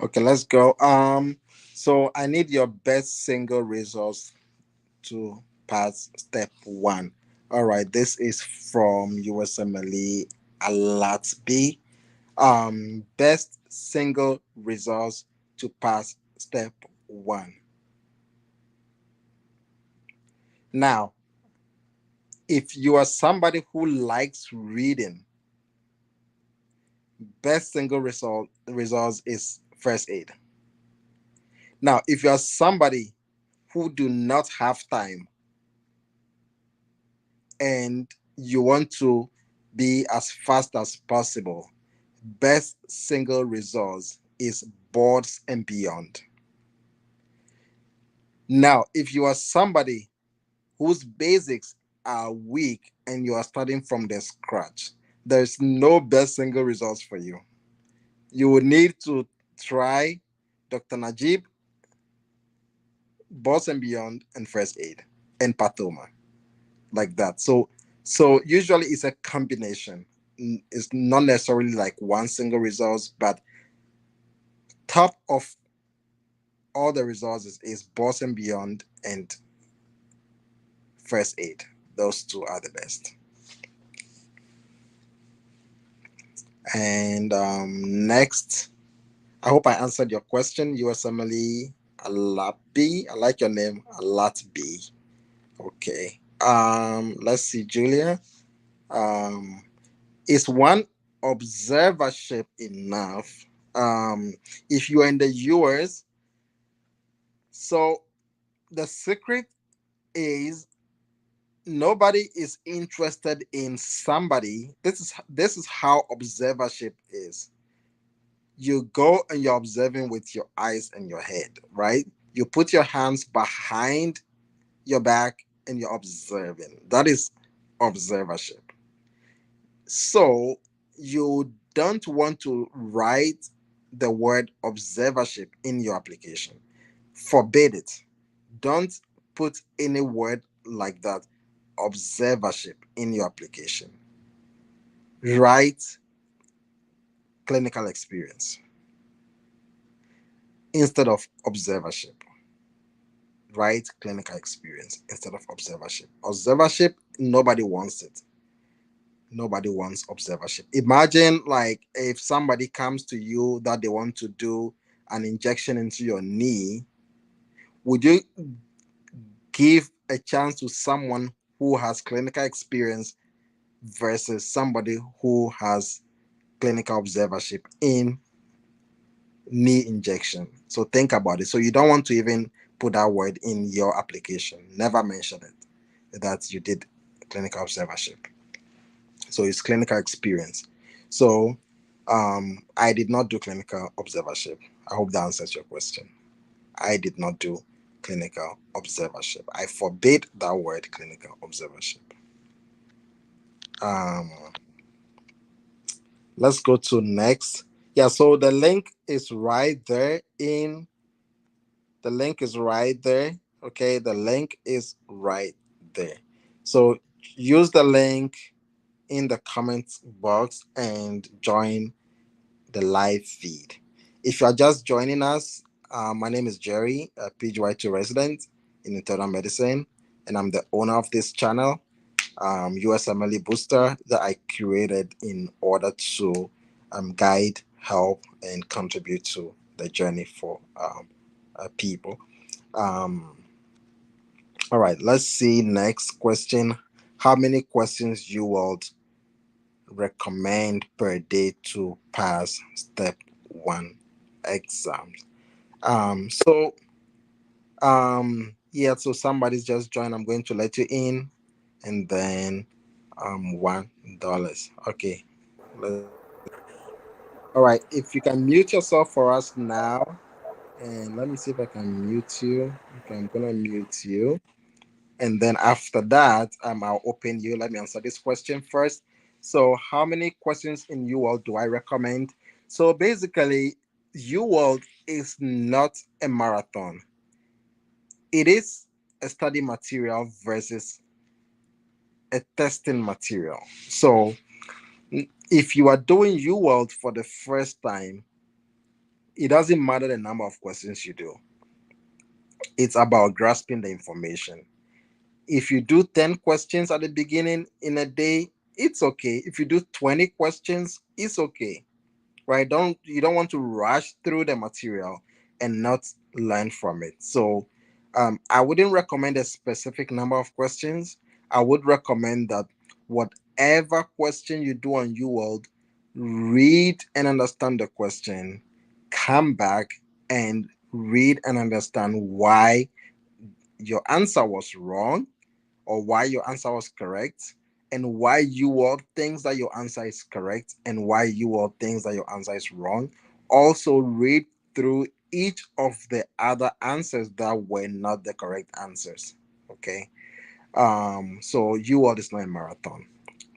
Okay, let's go. So I need your best single results to pass step one. All right, this is from USMLE Alert B. Best single results to pass step one. Now, if you are somebody who likes reading, best single results is first aid. Now, if you are somebody who do not have time and you want to be as fast as possible, best single results is boards and beyond. Now, if you are somebody whose basics are weak and you are starting from the scratch, there's no best single results for you. You will need to try Dr. Najib, boards and beyond, and first aid and pathoma, like that. So usually it's a combination. It's not necessarily like one single results, but top of all the resources is boss and beyond and first aid. Those two are the best. And next, I hope I answered your question, USMLE Alabi. I like your name, Alatbi. Okay. Let's see, Julia. Um, is one observership enough? If you are in the US, so the secret is nobody is interested in somebody. This is how observership is. You go and you're observing with your eyes and your head, right? You put your hands behind your back and you're observing. That is observership. So you don't want to write the word observership in your application. Forbid it. Don't put any word like that, observership, in your application. Write clinical experience instead of observership. Write clinical experience instead of observership. Observership, nobody wants it. Nobody wants observership. Imagine like if somebody comes to you that they want to do an injection into your knee, would you give a chance to someone who has clinical experience versus somebody who has clinical observership in knee injection? So think about it. So you don't want to even put that word in your application. Never mention it that you did clinical observership. So it's clinical experience. So I did not do clinical observership. I hope that answers your question. I did not do clinical observership. I forbid that word clinical observership. Um, let's go to next. Yeah, so the link is right there. Okay, the link is right there. So use the link in the comments box and join the live feed. If you are just joining us, my name is Jerry, a PGY-2 resident in internal medicine, and I'm the owner of this channel, USMLE Booster, that I created in order to guide, help, and contribute to the journey for people. Um, all right, let's see. Next question. How many questions you would recommend per day to pass step one exams? Yeah, so somebody's just joined. I'm going to let you in, and then $1. Okay, let's go. All right, if you can mute yourself for us now, And let me see if I can mute you. Okay, I'm gonna mute you. And then after that, I'll open you. Let me answer this question first. So, how many questions in UWorld do I recommend? So, basically, UWorld is not a marathon. It is a study material versus a testing material. So, if you are doing UWorld for the first time, it doesn't matter the number of questions you do. It's about grasping the information. If you do 10 questions at the beginning in a day, it's okay. If you do 20 questions, it's okay. Right? Don't You don't want to rush through the material and not learn from it. So I wouldn't recommend a specific number of questions. I would recommend that whatever question you do on UWorld, read and understand the question, come back and read and understand why your answer was wrong or why your answer was correct, and why you all thinks that your answer is correct and why you all thinks that your answer is wrong. Also read through each of the other answers that were not the correct answers. Okay. So you all is not a marathon.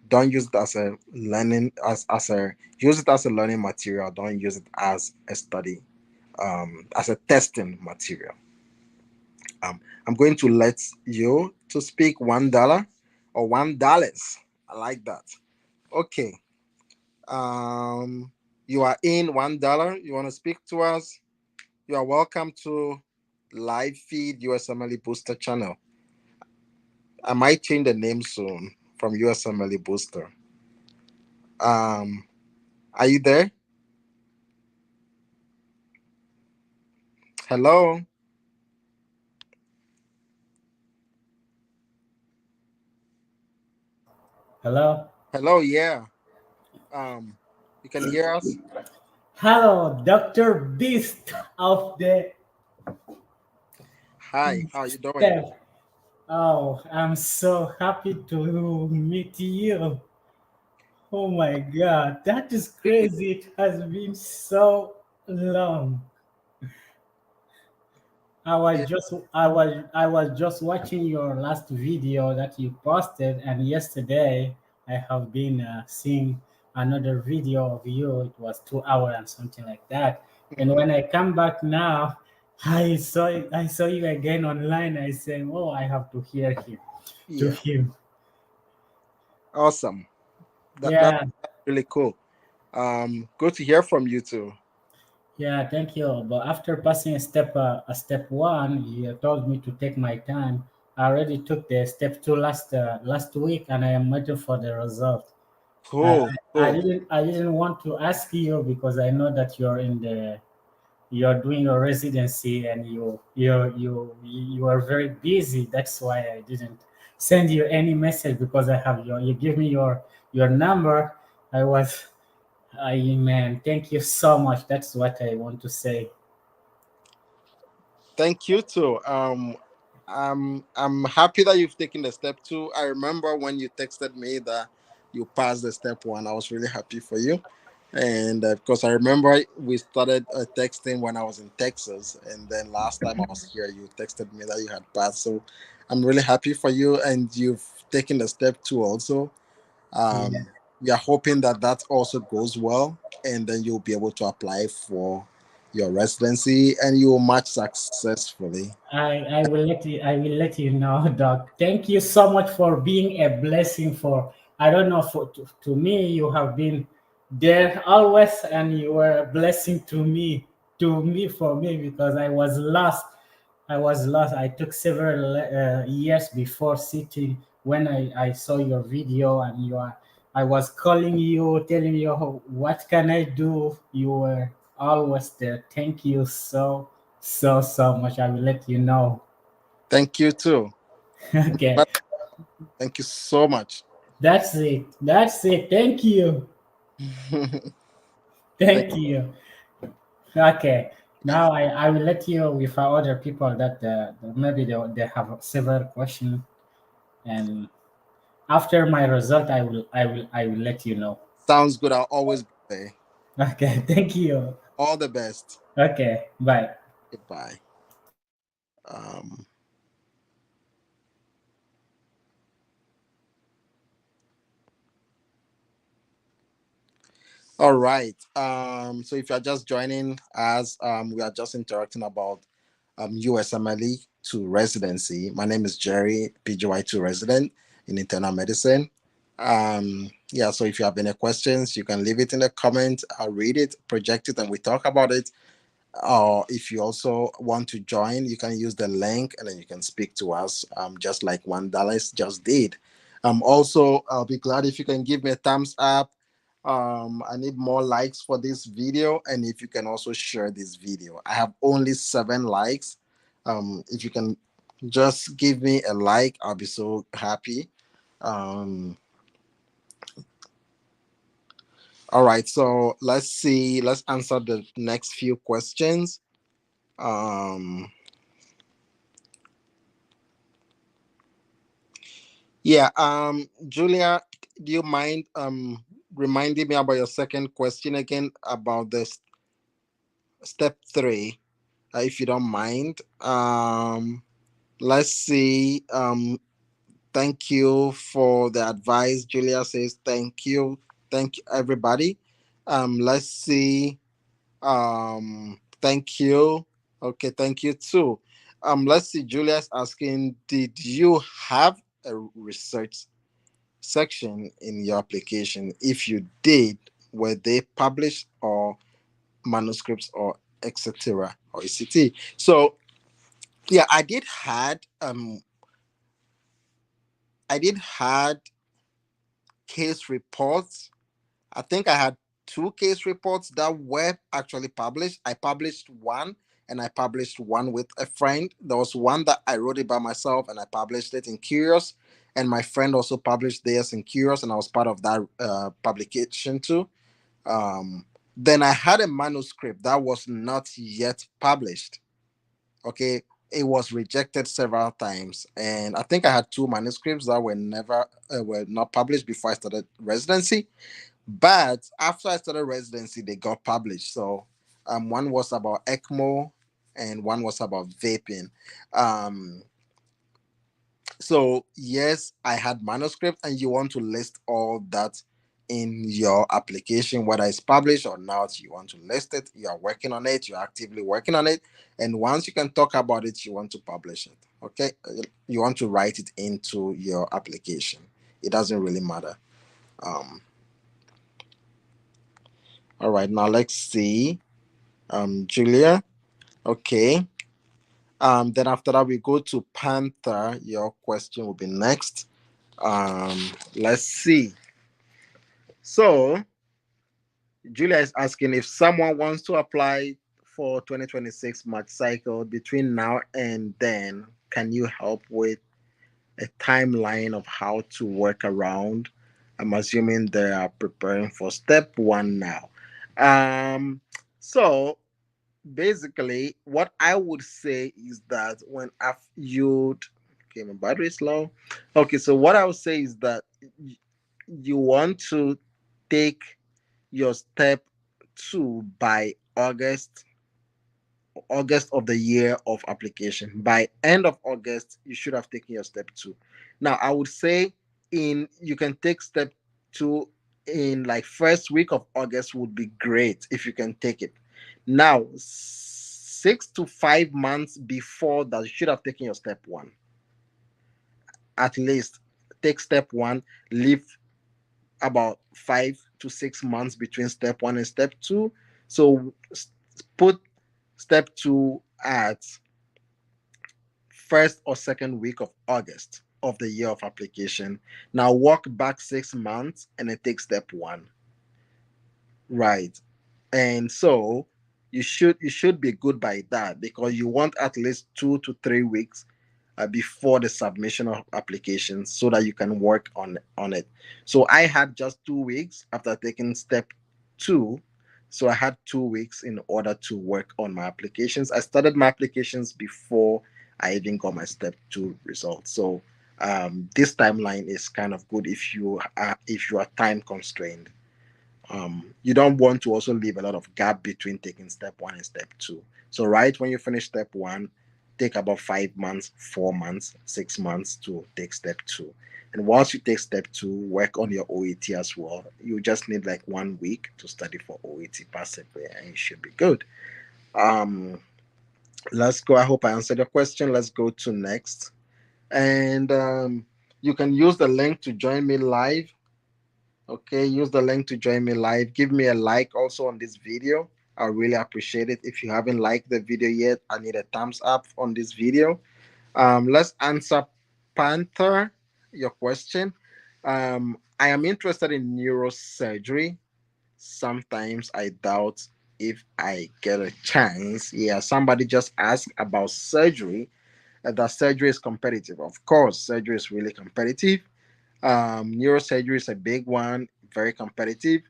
Don't use it as a learning as a use it as a learning material. Don't use it as a study, as a testing material. I'm going to let you to speak $1 or $1. I like that. Okay. You are in $1. You want to speak to us? You are welcome to live feed USMLE Booster channel. I might change the name soon from USMLE Booster. Um, are you there? Hello. Hello? Hello. Yeah. Um, you can hear us. Hello, Dr. Beast of the Hi. How are you doing? step. Oh, I'm so happy to meet you. Oh my God, that is crazy. It has been so long. Yeah. I was just watching your last video that you posted, and yesterday I have been seeing another video of you. It was 2 hours and something like that. And when I come back now, I saw you again online. I said, "Oh, I have to hear him, to Yeah. him." Awesome. That's Yeah, really cool. Good to hear from you too. yeah, thank you. But after passing a step one, you told me to take my time. I already took the step two last week, and I am waiting for the result. I, Cool, cool. I didn't want to ask you because I know that you're doing your residency and you are very busy. That's why I didn't send you any message because I have you give me your number. I was I man, thank you so much. That's what I want to say. Thank you too. I'm happy that you've taken the step two. I remember when you texted me that you passed the step one. I was really happy for you, and because I remember we started texting when I was in Texas, and then last time I was here, you texted me that you had passed. So I'm really happy for you, and you've taken the step two also. Yeah. We are hoping that that also goes well, and then you'll be able to apply for your residency, and you will match successfully. I will let you know, Doc. Thank you so much for being a blessing for I don't know to me you have been there always and you were a blessing to me for me because I was lost. I was lost. I took several years before sitting when I saw your video and you are I was calling you, telling you what can I do. You were always there. Thank you so much. I will let you know. Thank you too. Okay, But thank you so much. that's it. That's it. Thank you. Thank Thank you. Okay. Now I will let you with other people that maybe they have several questions and after my result I will let you know. Sounds good. I'll always be there. Okay. Thank you. All the best. Okay. Bye. Goodbye. Um, all right. So if you're just joining us, we are just interacting about USMLE to residency. My name is Jerry, PGY-2 resident in internal medicine. Yeah, so if you have any questions, you can leave it in the comment. I'll read it, project it, and we talk about it. Or if you also want to join, you can use the link and then you can speak to us, just like one Dallas just did. Also, I'll be glad if you can give me a thumbs up. I need more likes for this video, and if you can also share this video. I have only 7 likes. If you can just give me a like, I'll be so happy. Um, all right, so let's see. Let's answer the next few questions. Um, Yeah, Julia, do you mind reminding me about your second question again about the step 3, if you don't mind? Let's see. Thank you for the advice. Julia says thank you everybody. Let's see. Thank you. Okay, thank you too. Let's see. Julia's asking, did you have a research section in your application? If you did, were they published or manuscripts or etc. or ECT? So yeah, I did had case reports. I think I had 2 case reports that were actually published. I published one and I published one with a friend. There was one that I wrote it by myself and I published it in Curious. And my friend also published theirs in Curious, and I was part of that publication too. Um, then I had a manuscript that was not yet published. Okay, it was rejected several times, and I think I had 2 manuscripts that were not published before I started residency. But after I started residency, they got published. So one was about ECMO, and one was about vaping. Um, so yes, I had manuscript, and you want to list all that in your application, whether it's published or not. You want to list it. You are working on it. You're actively working on it, and once you can talk about it, you want to publish it. Okay, you want to write it into your application. It doesn't really matter. Um, all right, now let's see. Julia. Okay. Then after that, we go to Panther. Your question will be next. Let's see. So Julia is asking, if someone wants to apply for 2026 March cycle between now and then, can you help with a timeline of how to work around? I'm assuming they are preparing for step 1 now. Um, so basically, what I would say is that when you okay, my battery is low. Okay, so what I would say is that you want to take your step 2 by August of the year of application. By end of August, you should have taken your step 2. Now, I would say in you can take step 2 in like first week of August would be great if you can take it. Now, 6 to 5 months before that, you should have taken your step 1. At least take step 1, leave about 5 to 6 months between step 1 and step 2. So put step 2 at first or second week of August of the year of application. Now walk back 6 months and then take step 1. Right. And so you should be good by that, because you want at least 2 to 3 weeks before the submission of applications so that you can work on it. So I had just 2 weeks after taking step 2. So I had 2 weeks in order to work on my applications. I started my applications before I even got my step 2 results. So this timeline is kind of good if you are time constrained. You don't want to also leave a lot of gap between taking step one and step two. So right when you finish step one, take about 5 months, 4 months, 6 months to take step two. And once you take step two, work on your OET as well. You just need like 1 week to study for OET passively, and you should be good. Um, let's go. I hope I answered your question. Let's go to next. And you can use the link to join me live. Okay, use the link to join me live. Give me a like also on this video. I really appreciate it. If you haven't liked the video yet, I need a thumbs up on this video. Let's answer Panther your question. I am interested in neurosurgery. Sometimes I doubt if I get a chance. Yeah, somebody just asked about surgery. That surgery is competitive. Of course, surgery is really competitive. Neurosurgery is a big one, very competitive.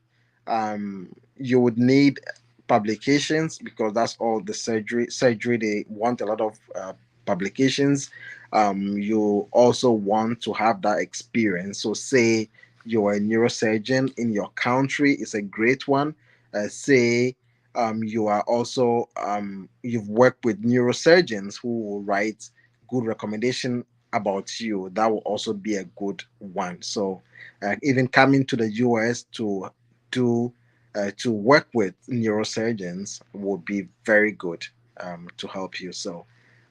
You would need publications because that's all the surgery they want a lot of publications. You also want to have that experience. So say you're a neurosurgeon in your country, is a great one. Say you are also you've worked with neurosurgeons who will write good recommendation about you. That will also be a good one. So even coming to the US do to work with neurosurgeons would be very good to help you. So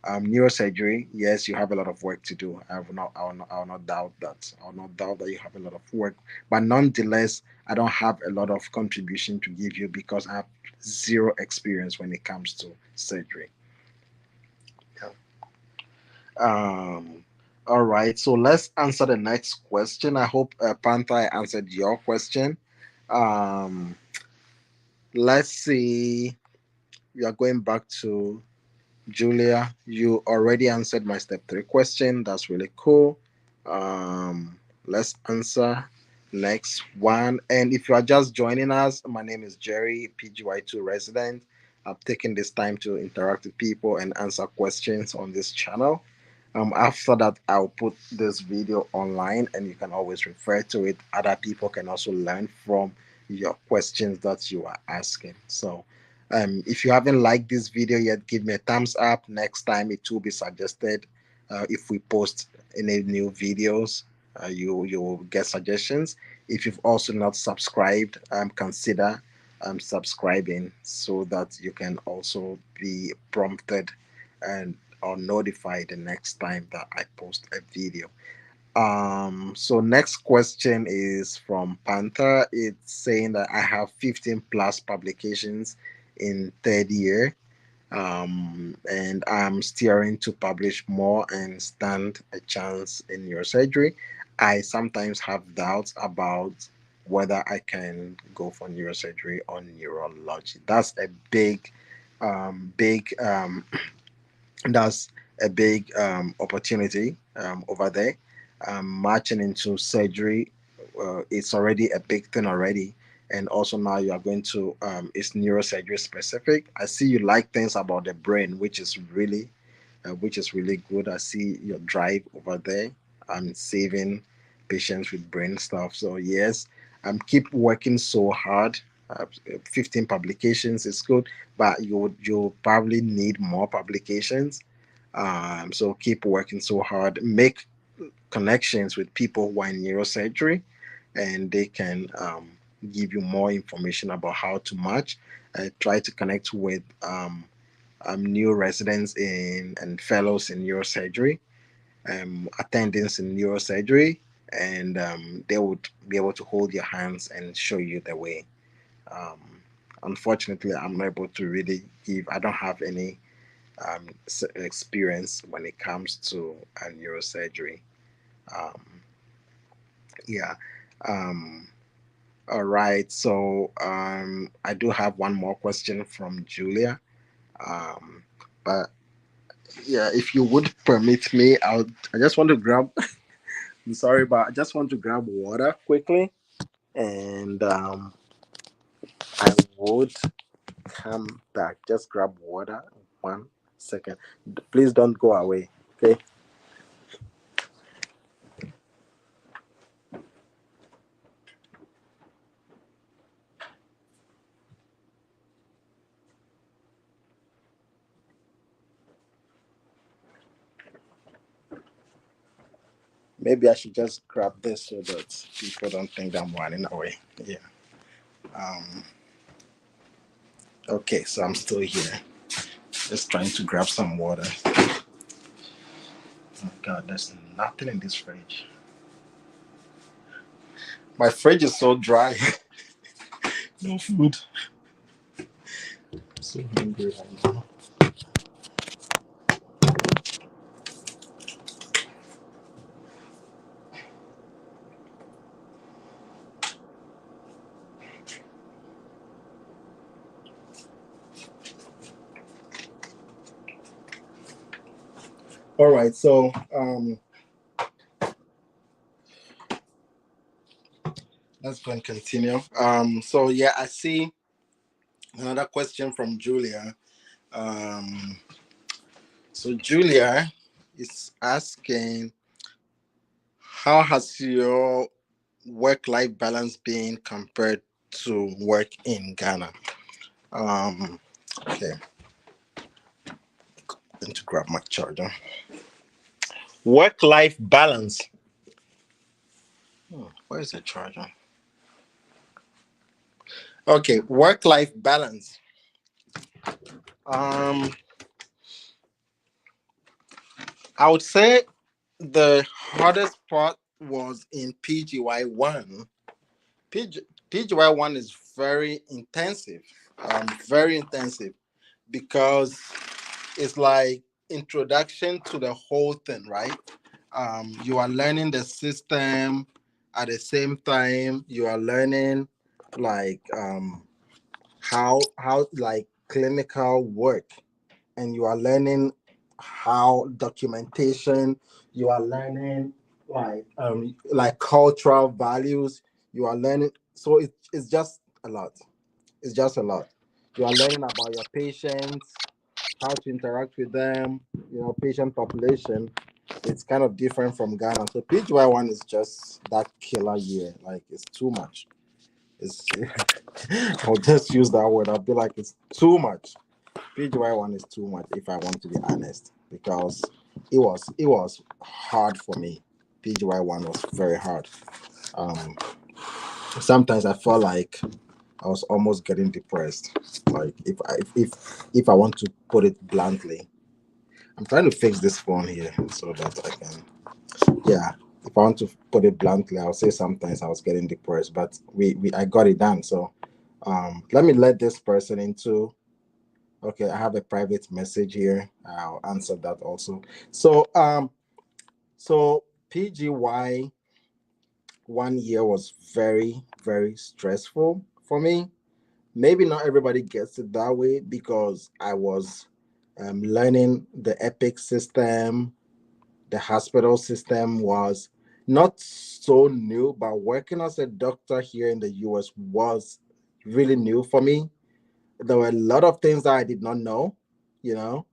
neurosurgery, yes, you have a lot of work to do. I will not doubt that. I will not doubt that you have a lot of work, but nonetheless, I don't have a lot of contribution to give you because I have zero experience when it comes to surgery. Um, all right, so let's answer the next question. I hope Panther I answered your question. Um, let's see. We are going back to Julia. You already answered my step three question. That's really cool. Let's answer next one. And if you are just joining us, my name is Jerry, PGY-2 resident. I've taken this time to interact with people and answer questions on this channel. After that, I'll put this video online and you can always refer to it. Other people can also learn from your questions that you are asking. So, if you haven't liked this video yet, give me a thumbs up. Next time, it will be suggested. If we post any new videos, you will get suggestions. If you've also not subscribed, consider subscribing so that you can also be prompted and or notified the next time that I post a video. So next question is from Panther. It's saying that I have 15 plus publications in third year. And I'm steering to publish more and stand a chance in neurosurgery. I sometimes have doubts about whether I can go for neurosurgery or neurology. That's a big that's a big opportunity over there. Marching into surgery, it's already a big thing already. And also now you are going to it's neurosurgery specific. I see you like things about the brain, which is really good. I see your drive over there. I'm saving patients with brain stuff. So yes, keep working so hard. 15 publications is good, but you'll probably need more publications. So keep working so hard. Make connections with people who are in neurosurgery, and they can give you more information about how to match. Try to connect with new residents in and fellows in neurosurgery, attendings in neurosurgery, and they would be able to hold your hands and show you the way. Um, Unfortunately, I'm not able to really give. I don't have any experience when it comes to neurosurgery. Um, yeah. Um, all right. So I do have one more question from Julia. Um, but yeah, if you would permit me, I just want to grab. I'm sorry, but I just want to grab water quickly, and I would come back. Just grab water. 1 second. Please don't go away. Okay. Maybe I should just grab this so that people don't think that I'm running away. Yeah. Um, okay, so I'm still here. Just trying to grab some water. Oh God, there's nothing in this fridge. My fridge is so dry. No food. I'm so hungry right now. All right, so let's go and continue. So yeah, I see another question from Julia. Um, so Julia is asking, how has your work-life balance been compared to work in Ghana? Um, okay, going to grab my charger. Work-life balance. Where is the charger? Okay, work-life balance. Um, I would say the hardest part was in PGY-1. PGY-1 is very intensive because it's like introduction to the whole thing, right? You are learning the system at the same time you are learning like how like clinical work, and you are learning how documentation, you are learning like cultural values, you are learning, so it's just a lot. It's just a lot. You are learning about your patients, how to interact with them, patient population. It's kind of different from Ghana. So PGY-1 is just that killer year. Like, it's too much. It's I'll just use that word. I'll be like, it's too much. PGY-1 is too much, if I want to be honest, because it was hard for me. PGY-1 was very hard. Um, Sometimes I felt like I was almost getting depressed. Like, if I want to put it bluntly, I'm trying to fix this phone here so that I can. Yeah, if I want to put it bluntly, I'll say sometimes I was getting depressed, but we I got it done. So, let me let this person into. Okay, I have a private message here. I'll answer that also. So PGY 1 year was very, very stressful for me. Maybe not everybody gets it that way because I was learning the Epic system. The hospital system was not so new, but working as a doctor here in the US was really new for me. There were a lot of things that I did not know, you know,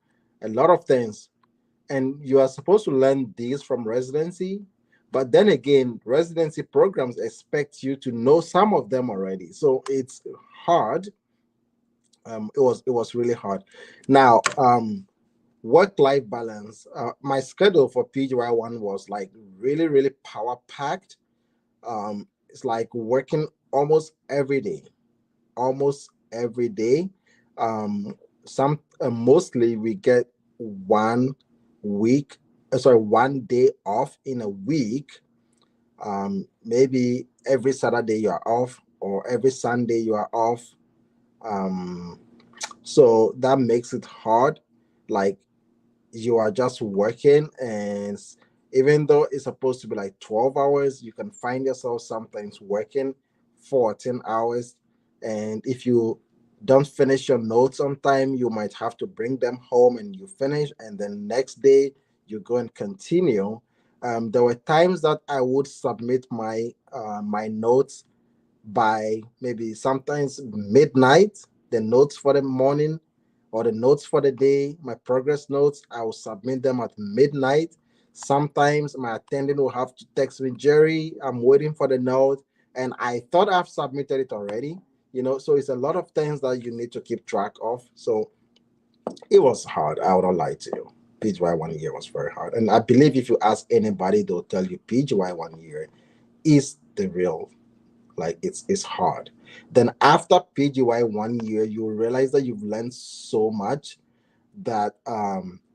a lot of things. And you are supposed to learn these from residency. But then again, residency programs expect you to know some of them already. So it's hard. It was really hard. Now, work-life balance. My schedule for PGY-1 was like really, really power packed. It's like working almost every day. Um, some Mostly we get 1 week, sorry, 1 day off in a week. Maybe every Saturday you are off, or every Sunday you are off. Um, so that makes it hard. Like, you are just working, and even though it's supposed to be like 12 hours, you can find yourself sometimes working 14 hours. And if you don't finish your notes on time, you might have to bring them home and you finish, and then next day you go and continue. There were times that I would submit my notes by maybe sometimes midnight, the notes for the morning or the notes for the day, my progress notes, I will submit them at midnight. Sometimes my attendant will have to text me, Jerry, I'm waiting for the note. And I thought I've submitted it already. So it's a lot of things that you need to keep track of. So it was hard. I would not lie to you. PGY 1 year was very hard. And I believe if you ask anybody, they'll tell you PGY 1 year is the real, like it's hard. Then after PGY 1 year, you realize that you've learned so much that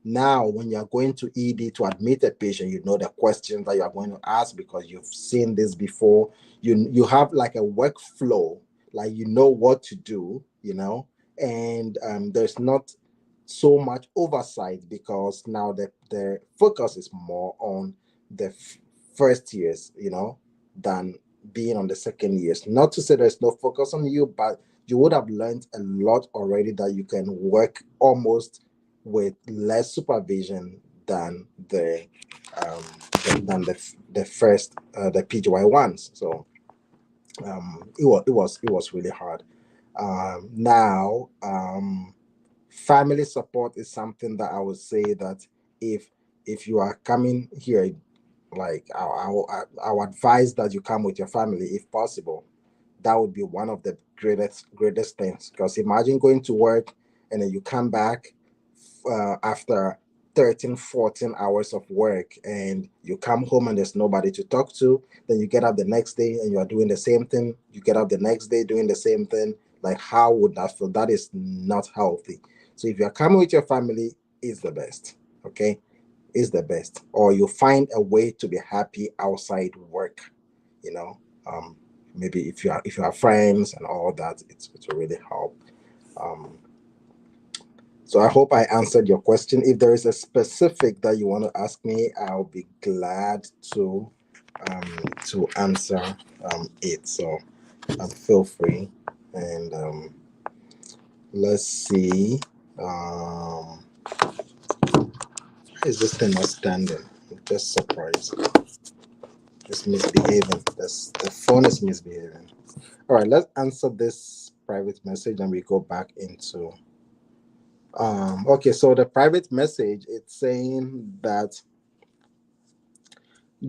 now when you're going to ED to admit a patient, you know the questions that you are going to ask because you've seen this before. You have like a workflow, like you know what to do, and there's not so much oversight because now the focus is more on the first years, than being on the second years. Not to say there's no focus on you, but you would have learned a lot already that you can work almost with less supervision than um, the first the PGY ones. So it was really hard. Now, family support is something that I would say that if if you are coming here, like I would advise that you come with your family if possible. That would be one of the greatest things, because imagine going to work and then you come back after 13, 14 hours of work, and you come home and there's nobody to talk to. Then you get up the next day and you are doing the same thing. You get up the next day doing the same thing. Like, how would that feel? That is not healthy. So if you're coming with your family, is the best. Okay, is the best. Or you find a way to be happy outside work. You know, um, maybe if you have friends and all that, it will really help. Um, so I hope I answered your question. If there is a specific that you want to ask me, I'll be glad to answer it. So feel free. And let's see. Why is this thing not standing? I'm just surprised. It's misbehaving. The phone is misbehaving. All right, let's answer this private message and we go back into. Okay, so the private message, it's saying that,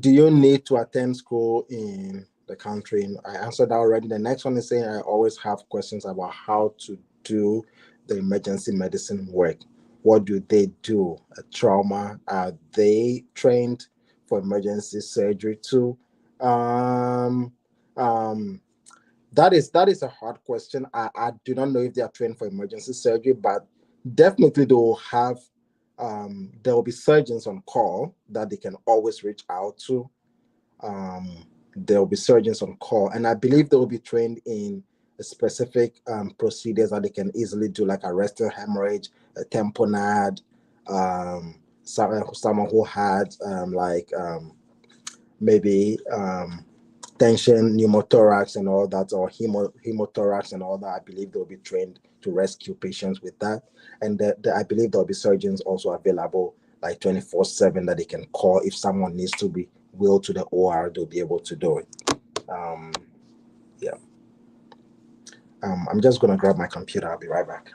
do you need to attend school in the country? I answered that already. The next one is saying, I always have questions about how to do the emergency medicine work. What do they do? A trauma? Are they trained for emergency surgery too? Um, um, that is a hard question. I do not know if they are trained for emergency surgery, but definitely there will be surgeons on call that they can always reach out to. There will be surgeons on call, and I believe they will be trained in specific procedures that they can easily do, like arresting hemorrhage, a tamponade, someone who had maybe tension pneumothorax and all that, or hemothorax and all that. I believe they'll be trained to rescue patients with that, and I believe there'll be surgeons also available like 24/7 that they can call if someone needs to be wheeled to the OR. They'll be able to do it. Um, yeah. I'm just gonna grab my computer. I'll be right back.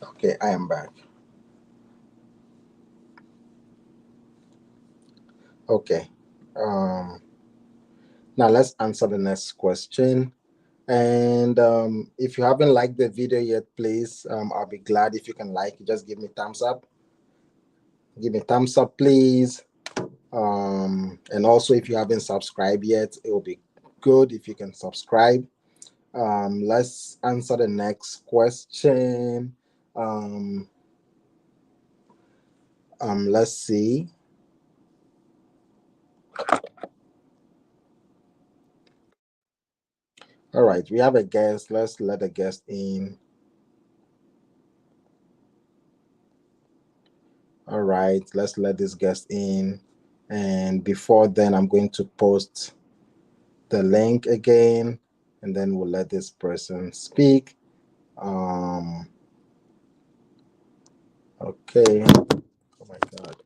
Okay, I am back. Okay. Um, Now let's answer the next question. And if you haven't liked the video yet, please, I'll be glad if you can like it. Just give me thumbs up. Give me thumbs up, please. And also, if you haven't subscribed yet, it will be good if you can subscribe. Let's answer the next question. Um, let's see. All right, we have a guest. Let's let the guest in. All right, let's let this guest in. And before then, I'm going to post the link again, and then we'll let this person speak. Um, okay. Oh my God.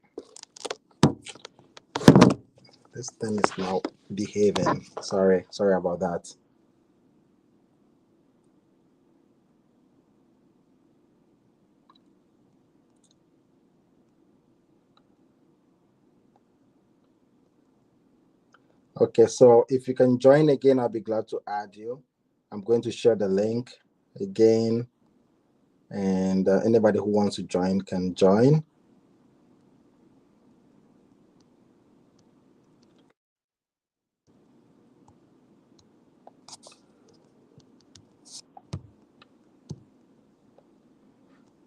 This thing is now behaving. Sorry about that. Okay, so if you can join again, I'll be glad to add you. I'm going to share the link again, and anybody who wants to join can join.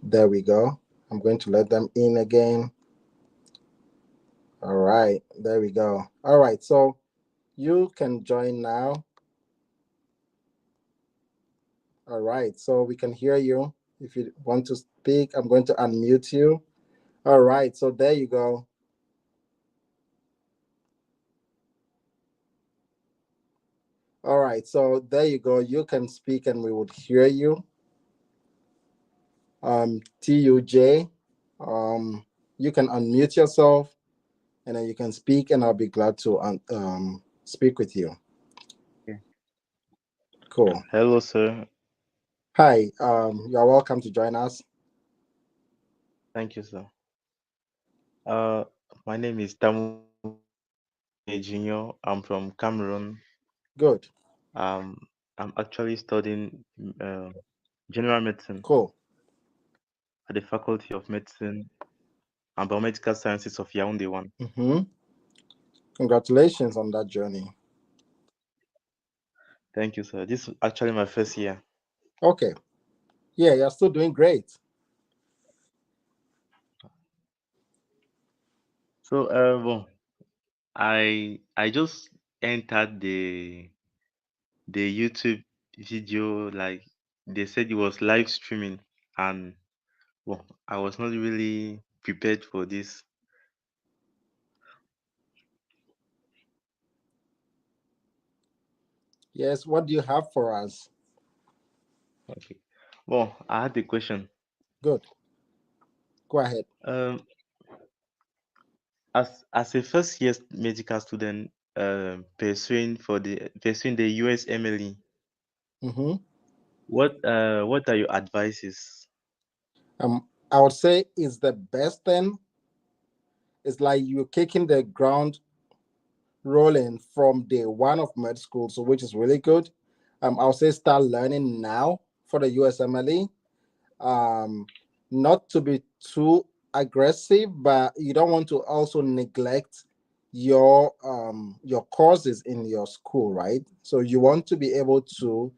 There we go. I'm going to let them in again. All right, there we go. All right, so you can join now. All right, so we can hear you. If you want to speak, I'm going to unmute you. All right, so there you go. All right, so there you go. You can speak and we would hear you. TUJ, you can unmute yourself and then you can speak, and I'll be glad to speak with you. Okay. Cool. Hello, sir. Hi, you're welcome to join us. Thank you, sir. Uh, my name is Tamuye Junior. I'm from Cameroon. Good. Um, I'm actually studying general medicine Cool. at the Faculty of Medicine and Biomedical Sciences of Yaoundé 1. Mm-hmm. Congratulations on that journey. Thank you, sir. This is actually my first year. Okay. Yeah, you're still doing great. So, well, I just entered the YouTube video, like they said it was live streaming, and well, I was not really prepared for this. Yes, what do you have for us? Okay. Well, I had a question. Good. Go ahead. Um, as a first year medical student, pursuing the USMLE, Mm-hmm. what are your advices? I would say is the best thing. It's like you're kicking the ground rolling from day one of med school, so which is really good. I'll say start learning now for the USMLE. Um, Not to be too aggressive, but you don't want to also neglect your courses in your school, right? So you want to be able to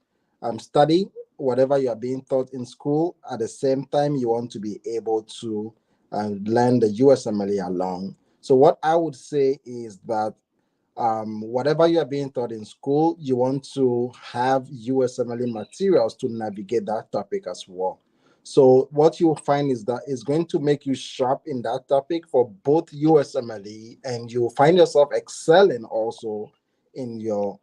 study whatever you are being taught in school. At the same time, you want to be able to learn the USMLE along. So what I would say is that whatever you are being taught in school, you want to have USMLE materials to navigate that topic as well. So what you'll find is that it's going to make you sharp in that topic for both USMLE, and you'll find yourself excelling also in your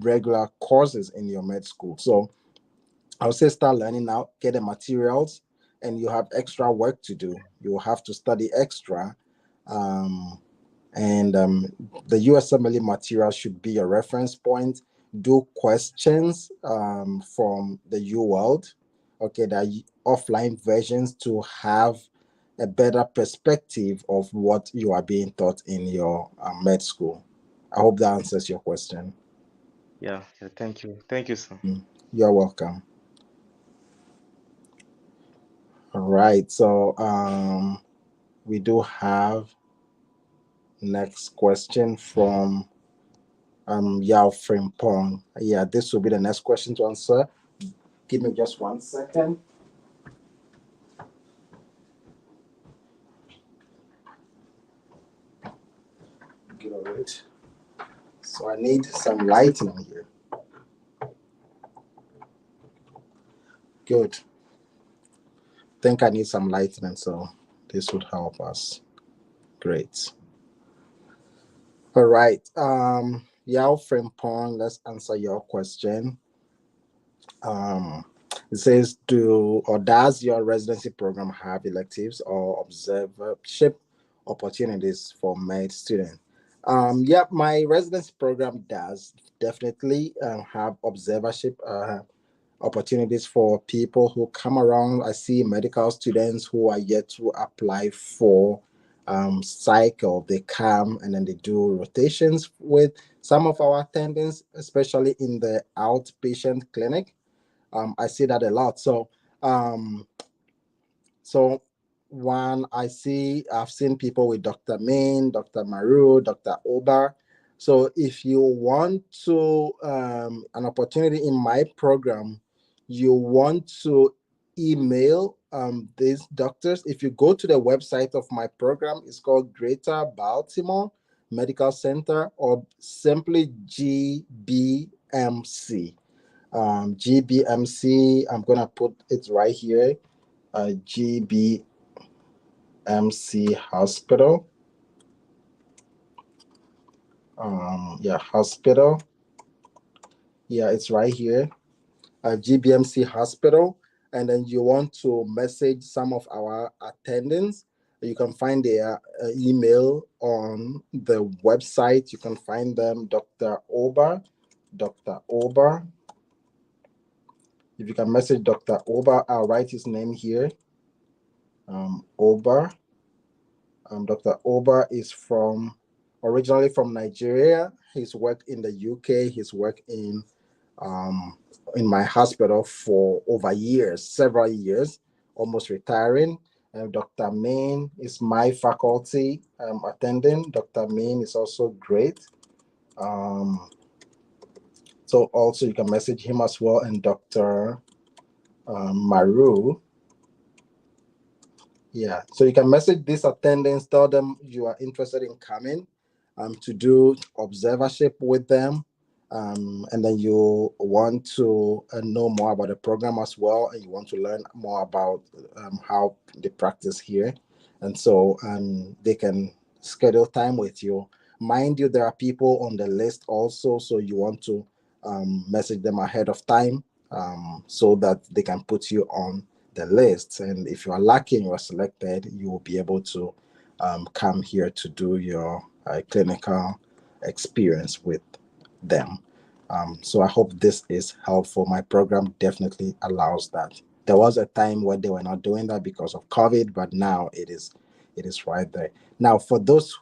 regular courses in your med school. So I would say start learning now, get the materials, and you have extra work to do. You will have to study extra. Um, and The USMLE material should be a reference point. Do questions from the U World, okay, the offline versions, to have a better perspective of what you are being taught in your med school. I hope that answers your question. Yeah, thank you, sir. You're welcome. All right, so we do have next question from Yao Frimpong. Yeah, this will be the next question to answer. Give me just 1 second. Get over it. So I need some lighting here. Good. Think I need some lighting, so this would help us. Great. All right. Yao Frimpong, let's answer your question. Um, it says, do or does your residency program have electives or observership opportunities for med students? Yeah, my residency program does definitely have observership opportunities for people who come around. I see medical students who are yet to apply for cycle. They come and then they do rotations with some of our attendants, especially in the outpatient clinic. I see that a lot. Um, so one, I've seen people with Dr. Main, Dr. Maru, Dr. Obar. So if you want to an opportunity in my program, you want to email these doctors. If you go to the website of my program, it's called Greater Baltimore Medical Center, or simply GBMC. GBMC, I'm gonna put it right here. GBMC Hospital. Yeah, hospital. Yeah, it's right here. GBMC Hospital. And then you want to message some of our attendants. You can find their email on the website. You can find them, Dr. Ober. Dr. Ober. If you can message Dr. Ober, I'll write his name here. Ober. Dr. Ober is originally from Nigeria. He's worked in the UK. He's worked um, in my hospital for over years, several years, almost retiring. Dr. Main is my faculty attending. Dr. Main is also great. Um, so also you can message him as well. And Dr. Maru. Yeah, so you can message these attendants, tell them you are interested in coming to do observership with them. And then you want to know more about the program as well, and you want to learn more about how they practice here. And so they can schedule time with you. Mind you, there are people on the list also, so you want to message them ahead of time so that they can put you on the list. And if you are lucky and you are selected, you will be able to come here to do your clinical experience with them. So I hope this is helpful. My program definitely allows that. There was a time when they were not doing that because of COVID, but now it is right there. Now, for those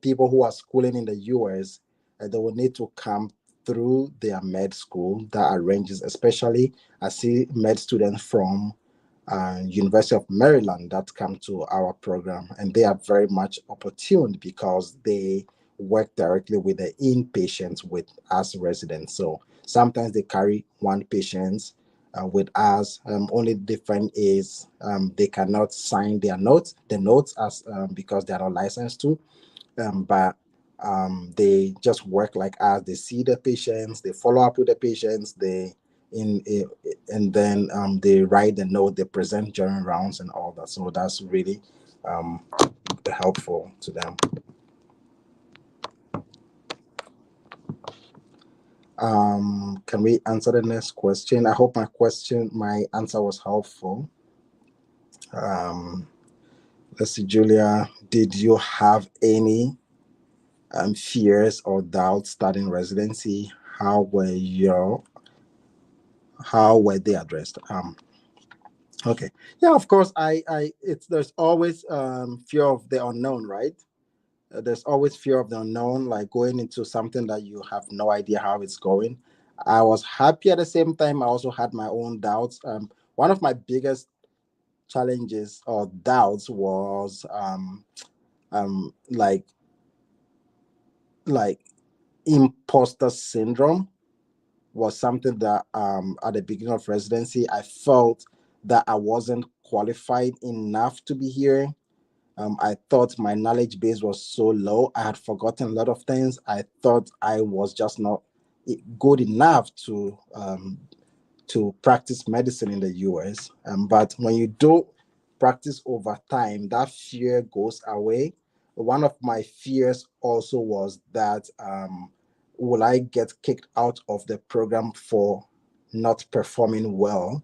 people who are schooling in the US, they will need to come through their med school that arranges, especially I see med students from University of Maryland that come to our program, and they are very much opportuned because they work directly with the inpatients with us residents. So sometimes they carry one patient with us. Only different is they cannot sign the notes as because they are not licensed to, but they just work like us. They see the patients, they follow up with the patients, in and then they write the note, they present during rounds and all that. So that's really um, helpful to them. Can we answer the next question? I hope my answer was helpful. Um, let's see, Julia, did you have any fears or doubts starting residency? How were your how were they addressed? Okay, yeah, of course. It's there's always fear of the unknown, right? There's always fear of the unknown, like going into something that you have no idea how it's going. I was happy at the same time. I also had my own doubts. One of my biggest challenges or doubts was like like imposter syndrome was something that at the beginning of residency I felt that I wasn't qualified enough to be here. I thought my knowledge base was so low. I had forgotten a lot of things. I thought I was just not good enough to practice medicine in the US. But when you do practice over time, that fear goes away. One of my fears also was that will I get kicked out of the program for not performing well?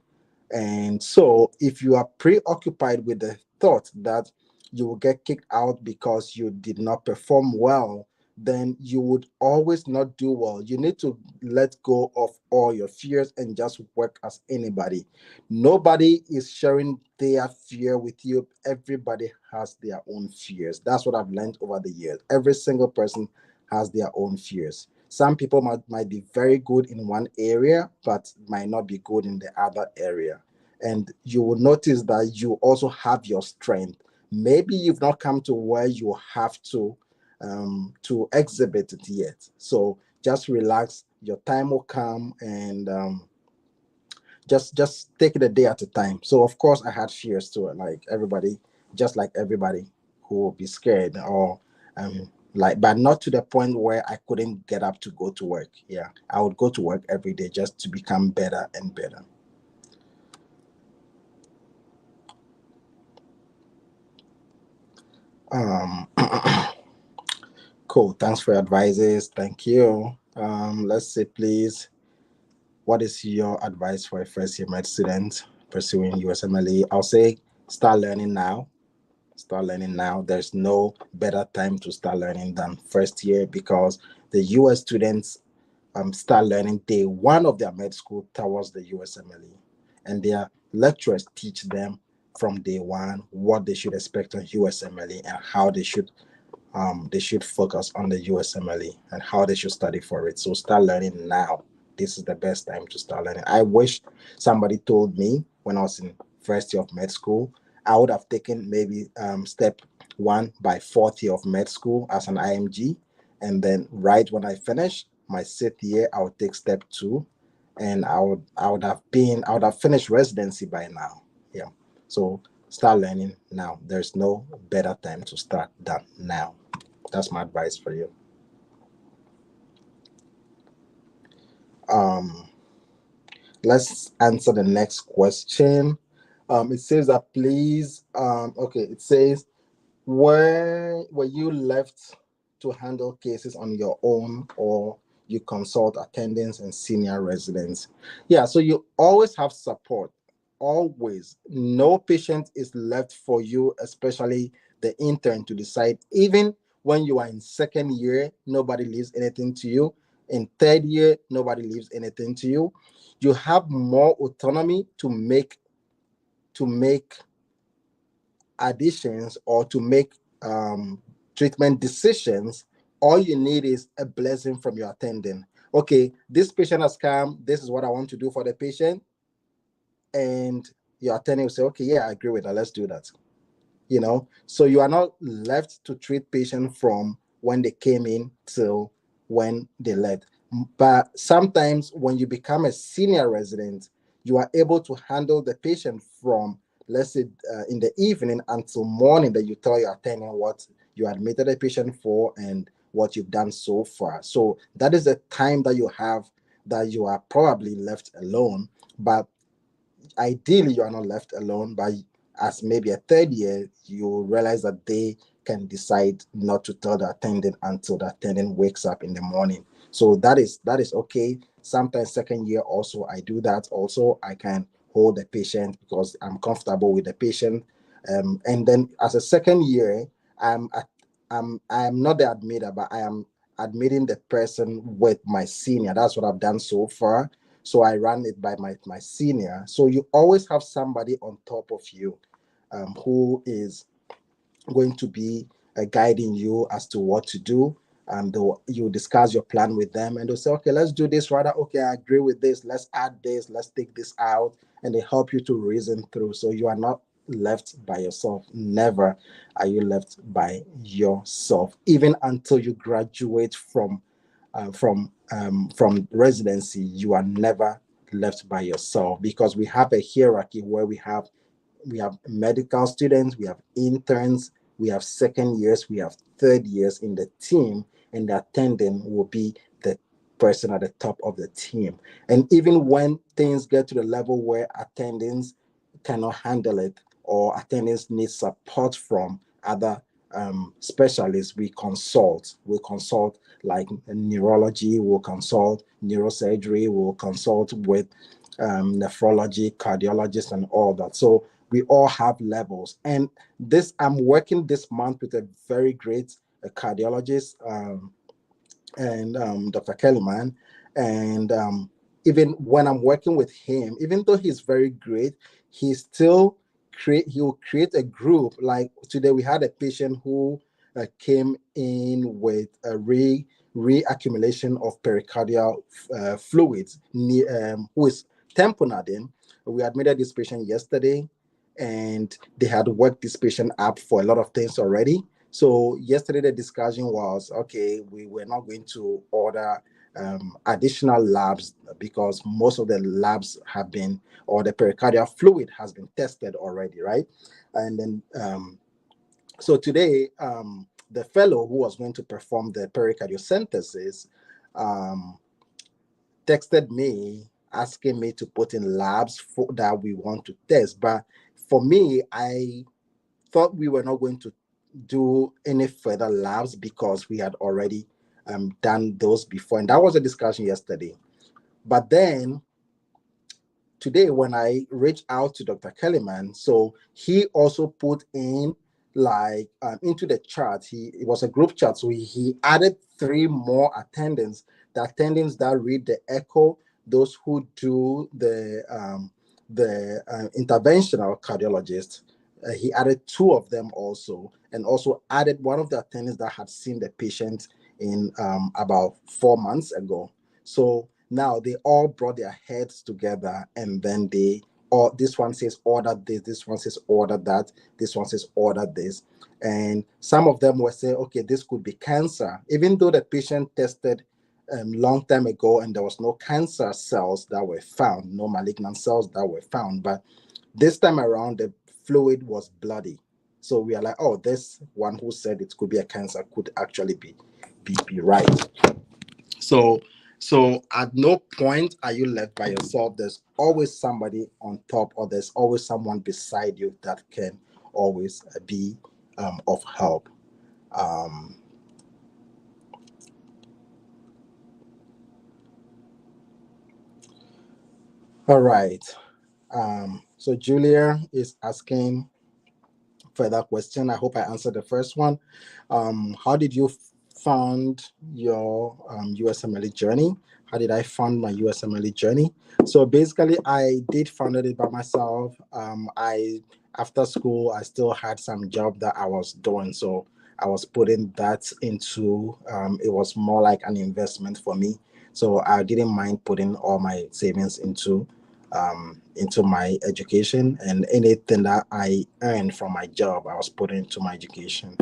And so, if you are preoccupied with the thought that you will get kicked out because you did not perform well, then you would always not do well. You need to let go of all your fears and just work as anybody. Nobody is sharing their fear with you. Everybody has their own fears. That's what I've learned over the years. Every single person has their own fears. Some people might be very good in one area, but might not be good in the other area. And you will notice that you also have your strength. Maybe you've not come to where you have to exhibit it yet. So just relax. Your time will come, and just take it a day at a time. So of course I had fears too, like everybody who will be scared, or but not to the point where I couldn't get up to go to work. Yeah, I would go to work every day just to become better and better. Um, cool. Thanks for your advices. Thank you. Let's see, please. What is your advice for a first year med student pursuing USMLE? I'll say start learning now. Start learning now. There's no better time to start learning than first year, because the US students start learning day one of their med school towards the USMLE, and their lecturers teach them from day one what they should expect on USMLE and how they should focus on the USMLE and how they should study for it. So start learning now. This is the best time to start learning. I wish somebody told me when I was in first year of med school. I would have taken maybe step one by fourth year of med school as an IMG, and then right when I finish my sixth year, I would take step two, and I would have finished residency by now. Yeah. So start learning now. There's no better time to start than now. That's my advice for you. Um, let's answer the next question. It says that please, okay, it says, where were you left to handle cases on your own, or you consult attendings and senior residents? Yeah, so you always have support. Always. No patient is left for you, especially the intern, to decide. Even when you are in second year, nobody leaves anything to you. In third year, nobody leaves anything to you. You have more autonomy to make additions or to make treatment decisions. All you need is a blessing from your attending. Okay, this patient has come. This is what I want to do for the patient. And your attending will say, okay, yeah, I agree with that. Let's do that. So you are not left to treat patient from when they came in till when they left. But sometimes when you become a senior resident, you are able to handle the patient from, let's say, in the evening until morning, that you tell your attending what you admitted a patient for and what you've done so far. So that is the time that you have, that you are probably left alone. But ideally you are not left alone. But as maybe a third year, you realize that they can decide not to tell the attendant until the attendant wakes up in the morning. So that is okay. Sometimes second year also I do that. Also I can hold the patient because I'm comfortable with the patient. And then as a second year, i'm at, I'm not the admitter, but I am admitting the person with my senior. That's what I've done so far. So I ran it by my senior. So you always have somebody on top of you, who is going to be guiding you as to what to do. And you discuss your plan with them, and they'll say, okay, let's do this. Rather, okay, I agree with this. Let's add this. Let's take this out. And they help you to reason through. So you are not left by yourself. Never are you left by yourself, even until you graduate from residency. You are never left by yourself, because we have a hierarchy where we have medical students, we have interns, we have second years, we have third years in the team, and the attendant will be the person at the top of the team. And even when things get to the level where attendants cannot handle it, or attendants need support from other specialists, we consult. We consult like neurology, we'll consult neurosurgery, we'll consult with nephrology, cardiologists, and all that. So we all have levels. And I'm working this month with a very great cardiologist. and Dr. Kellyman. And even when I'm working with him, even though he's very great, he still he'll create a group. Like today, we had a patient who came in with a reaccumulation of pericardial fluids, who is tamponadine. We admitted this patient yesterday, and they had worked this patient up for a lot of things already. So yesterday the discussion was, okay, we were not going to order additional labs because most of the labs have been, or the pericardial fluid has been tested already, right? And then so today, the fellow who was going to perform the pericardiocentesis um, texted me asking me to put in labs that we want to test. But for me, I thought we were not going to do any further labs because we had already done those before. And that was a discussion yesterday. But then today, when I reached out to Dr. Kellyman, so he also put in like into the chart, it was a group chat. So he added three more attendants, the attendants that read the echo, those who do the interventional cardiologist. He added two of them also, and also added one of the attendants that had seen the patient in about 4 months ago. So now they all brought their heads together, and then or this one says order this one says order that, this one says order this. And some of them were saying, okay, this could be cancer, even though the patient tested long time ago and there was no cancer cells that were found, no malignant cells that were found. But this time around, the fluid was bloody. So we are like, oh, this one who said it could be a cancer could actually be right. So at no point are you left by yourself. There's always somebody on top, or there's always someone beside you that can always be of help. Um, all right. So Julia is asking further question. I hope I answered the first one. How did you found your USMLE journey? How did I fund my USMLE journey? So basically, I did found it by myself. I After school, I still had some job that I was doing, so I was putting that into. It was more like an investment for me, so I didn't mind putting all my savings into my education, and anything that I earned from my job, I was putting into my education.